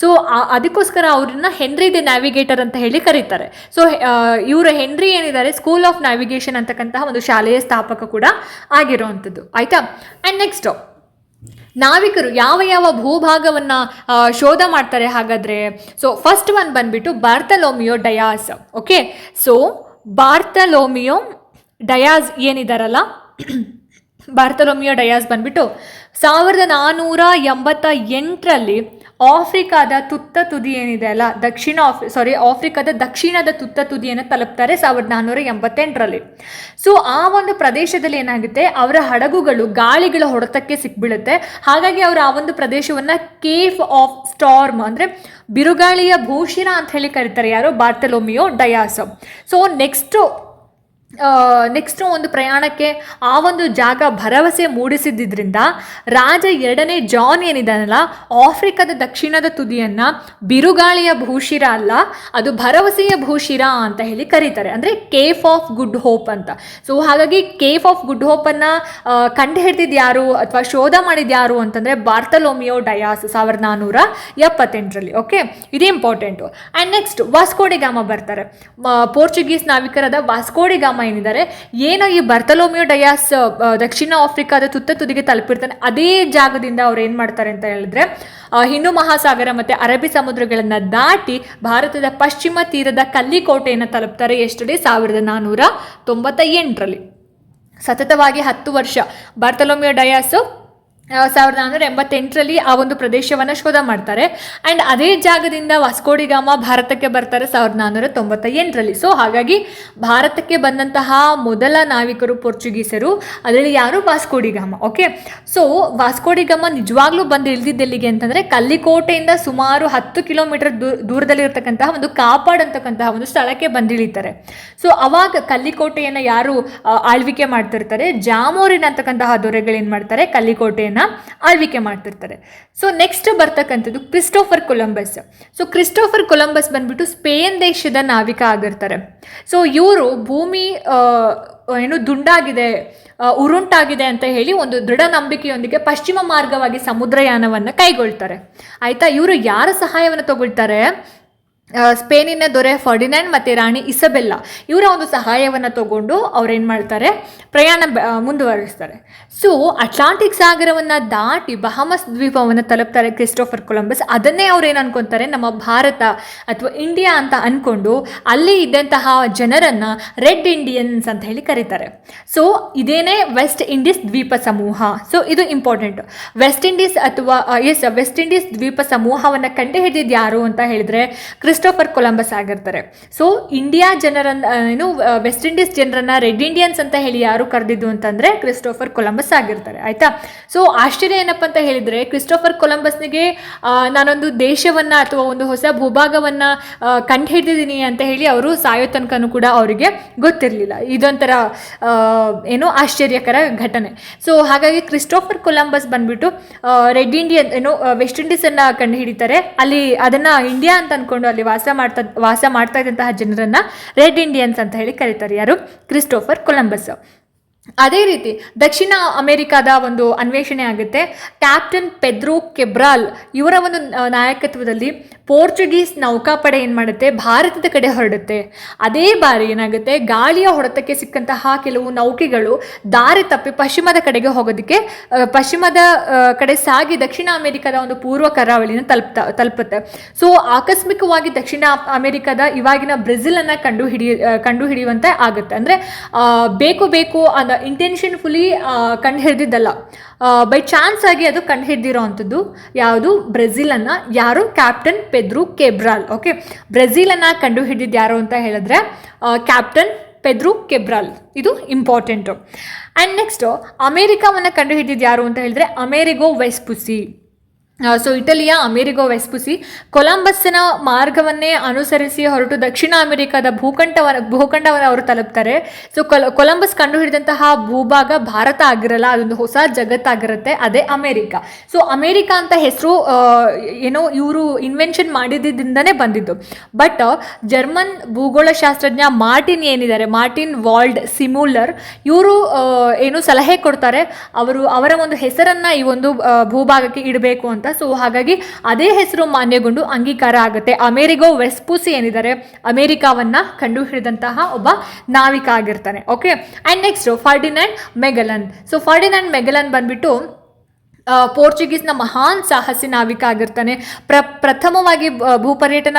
S1: ಸೊ ಅದಕ್ಕೋಸ್ಕರ ಅವ್ರನ್ನ ಹೆನ್ರಿ ದಿ ನ್ಯಾವಿಗೇಟರ್ ಅಂತ ಹೇಳಿ ಕರೀತಾರೆ. ಸೊ ಇವರು ಹೆನ್ರಿ ಏನಿದ್ದಾರೆ, ಸ್ಕೂಲ್ ಆಫ್ ನ್ಯಾವಿಗೇಷನ್ ಅಂತಕ್ಕಂತಹ ಒಂದು ಶಾಲೆಯ ಸ್ಥಾಪಕ ಕೂಡ ಆಗಿರುವಂಥದ್ದು. ಆಯ್ತಾ. ಆ್ಯಂಡ್ ನೆಕ್ಸ್ಟ್ ನಾವಿಕರು ಯಾವ ಯಾವ ಭೂಭಾಗವನ್ನು ಶೋಧ ಮಾಡ್ತಾರೆ ಹಾಗಾದರೆ? ಸೊ ಫಸ್ಟ್ ಒನ್ ಬಂದ್ಬಿಟ್ಟು ಬಾರ್ತಲೋಮಿಯೋ ಡಯಾಸ್. ಓಕೆ, ಸೊ ಬಾರ್ತಲೋಮಿಯೋ ಡಯಾಸ್ ಏನಿದಾರಲ್ಲ, ಬಾರ್ತಲೋಮಿಯೋ ಡಯಾಸ್ ಬಂದ್ಬಿಟ್ಟು 1488ರಲ್ಲಿ ಆಫ್ರಿಕಾದ ತುತ್ತ ತುದಿ ಏನಿದೆ ಅಲ್ಲ, ಆಫ್ರಿಕಾದ ದಕ್ಷಿಣದ ತುತ್ತ ತುದಿಯನ್ನು ತಲುಪ್ತಾರೆ 1488ರಲ್ಲಿ. ಸೊ ಆ ಒಂದು ಪ್ರದೇಶದಲ್ಲಿ ಏನಾಗುತ್ತೆ, ಅವರ ಹಡಗುಗಳು ಗಾಳಿಗಳ ಹೊಡೆತಕ್ಕೆ ಸಿಕ್ಬಿಡುತ್ತೆ. ಹಾಗಾಗಿ ಅವರು ಆ ಒಂದು ಪ್ರದೇಶವನ್ನು ಕೇಫ್ ಆಫ್ ಸ್ಟಾರ್ಮ್ ಅಂದರೆ ಬಿರುಗಾಳಿಯ ಭೂಶಿರ ಅಂತ ಹೇಳಿ ಕರೀತಾರೆ. ಯಾರು? ಬಾರ್ತಲೋಮಿಯೋ ಡಯಾಸ್. ಸೊ ನೆಕ್ಸ್ಟ್ ಒಂದು ಪ್ರಯಾಣಕ್ಕೆ ಆ ಒಂದು ಜಾಗ ಭರವಸೆ ಮೂಡಿಸಿದ್ದರಿಂದ ರಾಜ 2ನೇ ಜಾನ್ ಏನಿದಾನಲ್ಲ, ಆಫ್ರಿಕಾದ ದಕ್ಷಿಣದ ತುದಿಯನ್ನು ಬಿರುಗಾಳಿಯ ಭೂಶಿರ ಅಲ್ಲ, ಅದು ಭರವಸೆಯ ಭೂಶಿರ ಅಂತ ಹೇಳಿ ಕರೀತಾರೆ. ಅಂದರೆ ಕೇಫ್ ಆಫ್ ಗುಡ್ ಹೋಪ್ ಅಂತ. ಸೊ ಹಾಗಾಗಿ ಕೇಫ್ ಆಫ್ ಗುಡ್ ಹೋಪನ್ನು ಕಂಡು ಹಿಡಿದಿದ್ದು ಯಾರು ಅಥವಾ ಶೋಧ ಮಾಡಿದ್ದು ಯಾರು ಅಂತಂದರೆ ಬಾರ್ತಲೋಮಿಯೋ ಡಯಾಸ್ 1478ರಲ್ಲಿ. ಓಕೆ, ಇದೇ ಇಂಪಾರ್ಟೆಂಟು. ಆ್ಯಂಡ್ ನೆಕ್ಸ್ಟ್ ವಾಸ್ಕೋಡಿಗಾಮ ಬರ್ತಾರೆ. ಪೋರ್ಚುಗೀಸ್ ನಾವಿಕರಾದ ವಾಸ್ಕೋಡಿಗಾಮ ಏನಿದ್ದಾರೆ, ಏನೋ ಈ ಬಾರ್ತಲೋಮಿಯೋ ಡಯಾಸ್ ದಕ್ಷಿಣ ಆಫ್ರಿಕಾದ ತುತ್ತ ತುದಿಗೆ ತಲುಪಿರ್ತಾನೆ, ಅದೇ ಜಾಗದಿಂದ ಅವ್ರು ಏನು ಮಾಡ್ತಾರೆ ಅಂತ ಹೇಳಿದ್ರೆ, ಹಿಂದೂ ಮಹಾಸಾಗರ ಮತ್ತು ಅರಬ್ಬಿ ಸಮುದ್ರಗಳನ್ನು ದಾಟಿ ಭಾರತದ ಪಶ್ಚಿಮ ತೀರದ ಕಲ್ಲಿಕೋಟೆಯನ್ನು ತಲುಪ್ತಾರೆ. ಎಷ್ಟಡಿ? 1498ರಲ್ಲಿ. ಸತತವಾಗಿ 10 ವರ್ಷ ಬಾರ್ತಲೋಮಿಯೋ ಡಯಾಸು 1488ರಲ್ಲಿ ಆ ಒಂದು ಪ್ರದೇಶವನ್ನು ಶೋಧ ಮಾಡ್ತಾರೆ. ಆ್ಯಂಡ್ ಅದೇ ಜಾಗದಿಂದ ವಾಸ್ಕೋಡಿಗಾಮ ಭಾರತಕ್ಕೆ ಬರ್ತಾರೆ 1498ರಲ್ಲಿ. ಸೊ ಹಾಗಾಗಿ ಭಾರತಕ್ಕೆ ಬಂದಂತಹ ಮೊದಲ ನಾವಿಕರು ಪೋರ್ಚುಗೀಸರು, ಅದರಲ್ಲಿ ಯಾರು? ವಾಸ್ಕೋಡಿಗಾಮ. ಓಕೆ, ಸೊ ವಾಸ್ಕೋಡಿಗಾಮ ನಿಜವಾಗ್ಲೂ ಬಂದು ಇಳಿದಿದ್ದೆಲ್ಲಿಗೆ ಅಂತಂದರೆ ಕಲ್ಲಿಕೋಟೆಯಿಂದ ಸುಮಾರು 10 ಕಿಲೋಮೀಟರ್ ದೂರದಲ್ಲಿರ್ತಕ್ಕಂತಹ ಒಂದು ಕಾಪಾಡ್ ಅಂತಕ್ಕಂತಹ ಒಂದು ಸ್ಥಳಕ್ಕೆ ಬಂದಿಳಿತಾರೆ. ಸೊ ಅವಾಗ ಕಲ್ಲಿಕೋಟೆಯನ್ನು ಯಾರು ಆಳ್ವಿಕೆ ಮಾಡ್ತಿರ್ತಾರೆ? ಜಾಮೋರಿನ್ ಅಂತಕ್ಕಂತಹ ದೊರೆಗಳೇನು ಮಾಡ್ತಾರೆ? ಕಲ್ಲಿಕೋಟೆಯನ್ನು ಆಳ್ವಿಕೆ ಮಾಡ್ತಿರ್ತಾರೆ. ಸೊ ನೆಕ್ಸ್ಟ್ ಬರ್ತಕ್ಕಂಥದ್ದು Christopher Columbus. So Christopher Columbus ಬಂದ್ಬಿಟ್ಟು ಸ್ಪೇನ್ ದೇಶದ ನಾವಿಕ ಆಗಿರ್ತಾರೆ. ಸೊ ಇವರು ಭೂಮಿ ದುಂಡಾಗಿದೆ, ಉರುಂಟಾಗಿದೆ ಅಂತ ಹೇಳಿ ಒಂದು ದೃಢ ನಂಬಿಕೆಯೊಂದಿಗೆ ಪಶ್ಚಿಮ ಮಾರ್ಗವಾಗಿ ಸಮುದ್ರಯಾನವನ್ನು ಕೈಗೊಳ್ತಾರೆ. ಆಯಿತಾ? ಇವರು ಯಾರ ಸಹಾಯವನ್ನು ತಗೊಳ್ತಾರೆ? ಸ್ಪೇನಿನ ದೊರೆ ಫರ್ಡಿನಾಂಡ್ ಮತ್ತು ರಾಣಿ ಇಸಬೆಲ್ಲಾ ಇವರ ಒಂದು ಸಹಾಯವನ್ನು ತಗೊಂಡು ಅವ್ರೇನು ಮಾಡ್ತಾರೆ? ಪ್ರಯಾಣ ಮುಂದುವರಿಸ್ತಾರೆ. ಸೊ ಅಟ್ಲಾಂಟಿಕ್ ಸಾಗರವನ್ನು ದಾಟಿ ಬಹಮಸ್ ದ್ವೀಪವನ್ನು ತಲುಪ್ತಾರೆ ಕ್ರಿಸ್ಟೋಫರ್ ಕೊಲಂಬಸ್. ಅದನ್ನೇ ಅವ್ರೇನು ಅನ್ಕೊತಾರೆ? ನಮ್ಮ ಭಾರತ ಅಥವಾ ಇಂಡಿಯಾ ಅಂತ ಅಂದ್ಕೊಂಡು ಅಲ್ಲಿ ಇದ್ದಂತಹ ಜನರನ್ನು ರೆಡ್ ಇಂಡಿಯನ್ಸ್ ಅಂತ ಹೇಳಿ ಕರೀತಾರೆ. ಸೊ ಇದೇನೇ ವೆಸ್ಟ್ ಇಂಡೀಸ್ ದ್ವೀಪ ಸಮೂಹ. ಸೊ ಇದು ಇಂಪಾರ್ಟೆಂಟ್. ವೆಸ್ಟ್ ಇಂಡೀಸ್ ದ್ವೀಪ ಸಮೂಹವನ್ನು ಕಂಡುಹಿಡಿದಿದ್ದು ಯಾರು ಅಂತ ಹೇಳಿದ್ರೆ ಕ್ರಿಸ್ಟೋಫರ್ ಕೊಲಂಬಸ್ ಆಗಿರ್ತಾರೆ. ಸೊ ಇಂಡಿಯಾ ಜನರನ್ನು ವೆಸ್ಟ್ ಇಂಡೀಸ್ ಜನರನ್ನ ರೆಡ್ ಇಂಡಿಯನ್ಸ್ ಅಂತ ಹೇಳಿ ಯಾರು ಕರೆದಿದ್ದು ಅಂತಂದರೆ ಕ್ರಿಸ್ಟೋಫರ್ ಕೊಲಂಬಸ್ ಆಗಿರ್ತಾರೆ. ಆಯಿತಾ? ಸೊ ಆಶ್ಚರ್ಯ ಏನಪ್ಪ ಅಂತ ಹೇಳಿದರೆ, ಕ್ರಿಸ್ಟೋಫರ್ ಕೊಲಂಬಸ್ನಿಗೆ ನಾನೊಂದು ದೇಶವನ್ನು ಅಥವಾ ಒಂದು ಹೊಸ ಭೂಭಾಗವನ್ನು ಕಂಡುಹಿಡಿದಿದ್ದೀನಿ ಅಂತ ಹೇಳಿ ಅವರು ಸಾಯೋ ತನಕನೂ ಕೂಡ ಅವರಿಗೆ ಗೊತ್ತಿರಲಿಲ್ಲ. ಇದೊಂಥರ ಆಶ್ಚರ್ಯಕರ ಘಟನೆ. ಸೊ ಹಾಗಾಗಿ ಕ್ರಿಸ್ಟೋಫರ್ ಕೊಲಂಬಸ್ ಬಂದ್ಬಿಟ್ಟು ರೆಡ್ ಇಂಡಿಯನ್ ವೆಸ್ಟ್ ಇಂಡೀಸನ್ನು ಕಂಡುಹಿಡಿತಾರೆ. ಅಲ್ಲಿ ಅದನ್ನು ಇಂಡಿಯಾ ಅಂತ ಅಂದ್ಕೊಂಡು ಅಲ್ಲಿ ವಾಸ ಮಾಡ್ತಾ ಇದ್ದಂತಹ ಜನರನ್ನ ರೆಡ್ ಇಂಡಿಯನ್ಸ್ ಅಂತ ಹೇಳಿ ಕರೀತಾರೆ. ಯಾರು? Christopher Columbus. ಅದೇ ರೀತಿ ದಕ್ಷಿಣ ಅಮೆರಿಕಾದ ಒಂದು ಅನ್ವೇಷಣೆ ಆಗುತ್ತೆ. ಕ್ಯಾಪ್ಟನ್ ಪೆದ್ರೋ ಕೆಬ್ರಾಲ್ ಇವರ ಒಂದು ನಾಯಕತ್ವದಲ್ಲಿ ಪೋರ್ಚುಗೀಸ್ ನೌಕಾಪಡೆ ಏನು ಮಾಡುತ್ತೆ? ಭಾರತದ ಕಡೆ ಹೊರಡುತ್ತೆ. ಅದೇ ಬಾರಿ ಏನಾಗುತ್ತೆ? ಗಾಳಿಯ ಹೊಡೆತಕ್ಕೆ ಸಿಕ್ಕಂತಹ ಕೆಲವು ನೌಕೆಗಳು ದಾರಿ ತಪ್ಪಿ ಪಶ್ಚಿಮದ ಕಡೆಗೆ ಹೋಗೋದಕ್ಕೆ ಪಶ್ಚಿಮದ ಕಡೆ ಸಾಗಿ ದಕ್ಷಿಣ ಅಮೆರಿಕದ ಒಂದು ಪೂರ್ವ ಕರಾವಳಿನ ತಲುಪುತ್ತೆ. ಸೊ ಆಕಸ್ಮಿಕವಾಗಿ ದಕ್ಷಿಣ ಅಮೆರಿಕದ ಇವಾಗಿನ ಬ್ರೆಜಿಲನ್ನು ಕಂಡುಹಿಡಿಯುವಂತೆ ಆಗುತ್ತೆ. ಅಂದರೆ ಬೇಕು ಅನ್ನೋ ಇಂಟೆನ್ಷನ್ಫುಲಿ ಕಂಡು ಹಿಡಿದಿದ್ದಲ್ಲ, ಬೈ ಚಾನ್ಸ್ ಆಗಿ ಅದು ಕಂಡು ಹಿಡಿದಿರೋ ಅಂಥದ್ದು ಯಾವುದು? ಬ್ರೆಜಿಲನ್ನು. ಯಾರು? ಕ್ಯಾಪ್ಟನ್ ಪೆದ್ರೋ ಕೆಬ್ರಾಲ್. ಓಕೆ, ಬ್ರೆಜಿಲನ್ನು ಕಂಡು ಹಿಡಿದಿದ್ದು ಯಾರು ಅಂತ ಹೇಳಿದ್ರೆ ಕ್ಯಾಪ್ಟನ್ ಪೆದ್ರೋ ಕೆಬ್ರಾಲ್. ಇದು ಇಂಪಾರ್ಟೆಂಟು. ಆ್ಯಂಡ್ ನೆಕ್ಸ್ಟು ಅಮೇರಿಕಾವನ್ನು ಕಂಡು ಹಿಡಿದಿದ್ದು ಯಾರು ಅಂತ ಹೇಳಿದ್ರೆ ಅಮೇರಿಗೋ ವೆಸ್ಪುಸಿ. ಸೊ ಇಟಲಿಯ ಅಮೇರಿಗೋ ವೆಸ್ಪುಸಿ ಕೊಲಂಬಸ್ನ ಮಾರ್ಗವನ್ನೇ ಅನುಸರಿಸಿ ಹೊರಟು ದಕ್ಷಿಣ ಅಮೆರಿಕದ ಭೂಖಂಡವನ್ನು ಅವರು ತಲುಪ್ತಾರೆ. ಸೊ ಕೊಲಂಬಸ್ ಕಂಡುಹಿಡಿದಂತಹ ಭೂಭಾಗ ಭಾರತ ಆಗಿರಲ್ಲ, ಅದೊಂದು ಹೊಸ ಜಗತ್ತಾಗಿರುತ್ತೆ, ಅದೇ ಅಮೇರಿಕಾ. ಸೊ ಅಮೇರಿಕಾ ಅಂತ ಹೆಸರು ಇವರು ಇನ್ವೆನ್ಷನ್ ಮಾಡಿದ್ದರಿಂದನೇ ಬಂದಿದ್ದು. ಬಟ್ ಜರ್ಮನ್ ಭೂಗೋಳಶಾಸ್ತ್ರಜ್ಞ ಮಾರ್ಟಿನ್ ವಾಲ್ಡ್ ಸಿಮುಲರ್ ಇವರು ಸಲಹೆ ಕೊಡ್ತಾರೆ. ಅವರ ಒಂದು ಹೆಸರನ್ನು ಈ ಒಂದು ಭೂಭಾಗಕ್ಕೆ ಇಡಬೇಕು ಅಂತ. ಸೊ ಹಾಗಾಗಿ ಅದೇ ಹೆಸರು ಮಾನ್ಯಗೊಂಡು ಅಂಗೀಕಾರ ಆಗುತ್ತೆ. ಅಮೇರಿಗೋ ವೆಸ್ಪುಸಿ ಏನಿದ್ದಾರೆ ಅಮೇರಿಕಾವನ್ನ ಕಂಡುಹಿಡಿದಂತಹ ಒಬ್ಬ ನಾವಿಕ ಆಗಿರ್ತಾನೆ. Okay, and next Ferdinand Magellan. So Ferdinand Magellan ಬಂದ್ಬಿಟ್ಟು ಪೋರ್ಚುಗೀಸ್ನ ಮಹಾನ್ ಸಾಹಸಿ ನಾವಿಕ ಆಗಿರ್ತಾನೆ. ಪ್ರಥಮವಾಗಿ ಭೂಪರ್ಯಟನ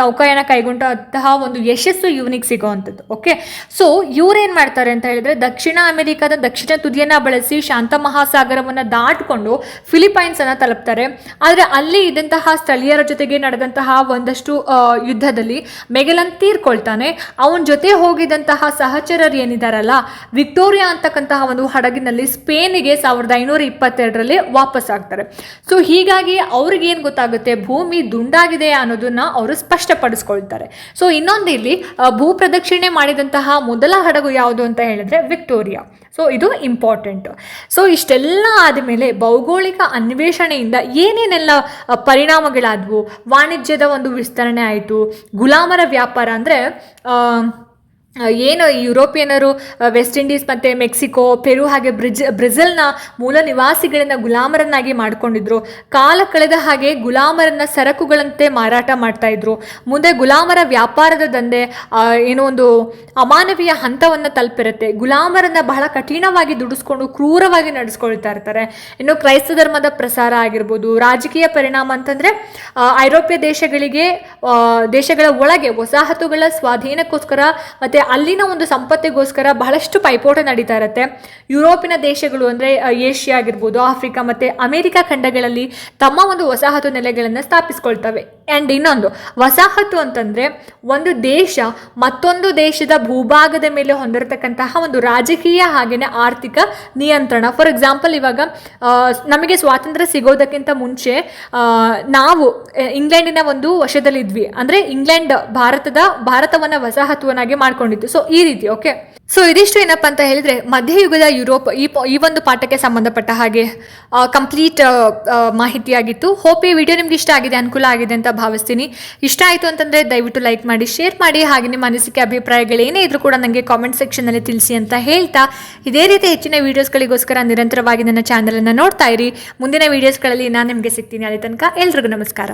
S1: ನೌಕಾಯಾನ ಕೈಗೊಂಡಂತಹ ಒಂದು ಯಶಸ್ಸು ಇವನಿಗೆ ಸಿಗೋವಂಥದ್ದು. ಓಕೆ, ಸೊ ಇವ್ರೇನು ಮಾಡ್ತಾರೆ ಅಂತ ಹೇಳಿದ್ರೆ ದಕ್ಷಿಣ ಅಮೆರಿಕಾದ ದಕ್ಷಿಣ ತುದಿಯನ್ನು ಬಳಸಿ ಶಾಂತ ಮಹಾಸಾಗರವನ್ನು ದಾಟಿಕೊಂಡು ಫಿಲಿಪೈನ್ಸನ್ನು ತಲುಪ್ತಾರೆ. ಆದರೆ ಅಲ್ಲಿ ಇದ್ದಂತಹ ಸ್ಥಳೀಯರ ಜೊತೆಗೆ ನಡೆದಂತಹ ಒಂದಷ್ಟು ಯುದ್ಧದಲ್ಲಿ ಮೆಗೆಲನ್ ತೀರ್ಕೊಳ್ತಾನೆ. ಅವನ ಜೊತೆ ಹೋಗಿದ್ದಂತಹ ಸಹಚರರು ಏನಿದಾರಲ್ಲ, ವಿಕ್ಟೋರಿಯಾ ಅಂತಕ್ಕಂತಹ ಒಂದು ಹಡಗಿನಲ್ಲಿ ಸ್ಪೇನಿಗೆ 1522 ವಾಪಸ್ ಆಗ್ತಾರೆ. ಸೊ ಹೀಗಾಗಿ ಅವ್ರಿಗೇನು ಗೊತ್ತಾಗುತ್ತೆ, ಭೂಮಿ ದುಂಡಾಗಿದೆ ಅನ್ನೋದನ್ನ ಅವರು ಸ್ಪಷ್ಟಪಡಿಸ್ಕೊಳ್ತಾರೆ. ಸೊ ಇನ್ನೊಂದು ಇಲ್ಲಿ ಭೂ ಪ್ರದಕ್ಷಿಣೆ ಮಾಡಿದಂತಹ ಮೊದಲ ಹಡಗು ಯಾವುದು ಅಂತ ಹೇಳಿದ್ರೆ ವಿಕ್ಟೋರಿಯಾ. ಸೊ ಇದು ಇಂಪಾರ್ಟೆಂಟ್. ಸೊ ಇಷ್ಟೆಲ್ಲ ಆದಮೇಲೆ ಭೌಗೋಳಿಕ ಅನ್ವೇಷಣೆಯಿಂದ ಏನೇನೆಲ್ಲ ಪರಿಣಾಮಗಳಾದವು, ವಾಣಿಜ್ಯದ ಒಂದು ವಿಸ್ತರಣೆ ಆಯಿತು, ಗುಲಾಮರ ವ್ಯಾಪಾರ ಅಂದರೆ ಏನು ಯುರೋಪಿಯನರು ವೆಸ್ಟ್ ಇಂಡೀಸ್ ಮತ್ತು ಮೆಕ್ಸಿಕೋ, ಪೆರು ಹಾಗೆ ಬ್ರೆಜಿಲ್ನ ಮೂಲ ನಿವಾಸಿಗಳನ್ನು ಗುಲಾಮರನ್ನಾಗಿ ಮಾಡಿಕೊಂಡಿದ್ರು. ಕಾಲ ಕಳೆದ ಹಾಗೆ ಗುಲಾಮರನ್ನ ಸರಕುಗಳಂತೆ ಮಾರಾಟ ಮಾಡ್ತಾ ಇದ್ರು. ಮುಂದೆ ಗುಲಾಮರ ವ್ಯಾಪಾರದ ದಂಧೆ ಏನೋ ಒಂದು ಅಮಾನವೀಯ ಹಂತವನ್ನು ತಲುಪಿರುತ್ತೆ. ಗುಲಾಮರನ್ನ ಬಹಳ ಕಠಿಣವಾಗಿ ದುಡಿಸ್ಕೊಂಡು ಕ್ರೂರವಾಗಿ ನಡೆಸ್ಕೊಳ್ತಾ ಇರ್ತಾರೆ. ಇನ್ನು ಕ್ರೈಸ್ತ ಧರ್ಮದ ಪ್ರಸಾರ ಆಗಿರ್ಬೋದು, ರಾಜಕೀಯ ಪರಿಣಾಮ ಅಂತಂದರೆ ಐರೋಪ್ಯ ದೇಶಗಳ ಒಳಗೆ ವಸಾಹತುಗಳ ಸ್ವಾಧೀನಕ್ಕೋಸ್ಕರ ಮತ್ತು ಅಲ್ಲಿನ ಒಂದು ಸಂಪತ್ತಿಗೋಸ್ಕರ ಬಹಳಷ್ಟು ಪೈಪೋಟ ನಡೀತಾ ಇರುತ್ತೆ. ಯುರೋಪಿನ ದೇಶಗಳು ಅಂದರೆ ಏಷ್ಯಾ ಆಗಿರ್ಬೋದು, ಆಫ್ರಿಕಾ ಮತ್ತು ಅಮೆರಿಕ ಖಂಡಗಳಲ್ಲಿ ತಮ್ಮ ಒಂದು ವಸಾಹತು ನೆಲೆಗಳನ್ನು ಸ್ಥಾಪಿಸ್ಕೊಳ್ತವೆ. ಆ್ಯಂಡ್ ಇನ್ನೊಂದು ವಸಾಹತು ಅಂತಂದರೆ ಒಂದು ದೇಶ ಮತ್ತೊಂದು ದೇಶದ ಭೂಭಾಗದ ಮೇಲೆ ಹೊಂದಿರತಕ್ಕಂತಹ ಒಂದು ರಾಜಕೀಯ ಹಾಗೆಯೇ ಆರ್ಥಿಕ ನಿಯಂತ್ರಣ. ಫಾರ್ ಎಕ್ಸಾಂಪಲ್, ಇವಾಗ ನಮಗೆ ಸ್ವಾತಂತ್ರ್ಯ ಸಿಗೋದಕ್ಕಿಂತ ಮುಂಚೆ ನಾವು ಇಂಗ್ಲೆಂಡಿನ ಒಂದು ವಶದಲ್ಲಿದ್ವಿ. ಅಂದರೆ ಇಂಗ್ಲೆಂಡ್ ಭಾರತವನ್ನು ವಸಾಹತುವನ್ನಾಗಿ ಮಾಡ್ಕೊಂಡಿತ್ತು. ಸೊ ಈ ರೀತಿ. ಓಕೆ, ಸೊ ಇದಿಷ್ಟು ಏನಪ್ಪ ಅಂತ ಹೇಳಿದ್ರೆ ಮಧ್ಯಯುಗದ ಯುರೋಪ್ ಈ ಒಂದು ಪಾಠಕ್ಕೆ ಸಂಬಂಧಪಟ್ಟ ಹಾಗೆ ಕಂಪ್ಲೀಟ್ ಮಾಹಿತಿಯಾಗಿತ್ತು. ಹೋಪ್ ಈ ವಿಡಿಯೋ ನಿಮ್ಗೆ ಇಷ್ಟ ಆಗಿದೆ, ಅನುಕೂಲ ಆಗಿದೆ ಅಂತ ಭಾವಿಸ್ತೀನಿ. ಇಷ್ಟ ಆಯಿತು ಅಂತಂದರೆ ದಯವಿಟ್ಟು ಲೈಕ್ ಮಾಡಿ, ಶೇರ್ ಮಾಡಿ, ಹಾಗೆ ನಿಮ್ಮ ಅನಿಸಿಕೆ ಅಭಿಪ್ರಾಯಗಳೇನೇ ಇದ್ರೂ ಕೂಡ ನನಗೆ ಕಾಮೆಂಟ್ ಸೆಕ್ಷನಲ್ಲಿ ತಿಳಿಸಿ ಅಂತ ಹೇಳ್ತಾ, ಇದೇ ರೀತಿ ಹೆಚ್ಚಿನ ವೀಡಿಯೋಸ್ಗಳಿಗೋಸ್ಕರ ನಿರಂತರವಾಗಿ ನನ್ನ ಚಾನಲನ್ನು ನೋಡ್ತಾ ಇರಿ. ಮುಂದಿನ ವೀಡಿಯೋಸ್ಗಳಲ್ಲಿ ನಾನು ನಿಮಗೆ ಸಿಗ್ತೀನಿ. ಅಲ್ಲಿ ತನಕ ಎಲ್ರಿಗೂ ನಮಸ್ಕಾರ.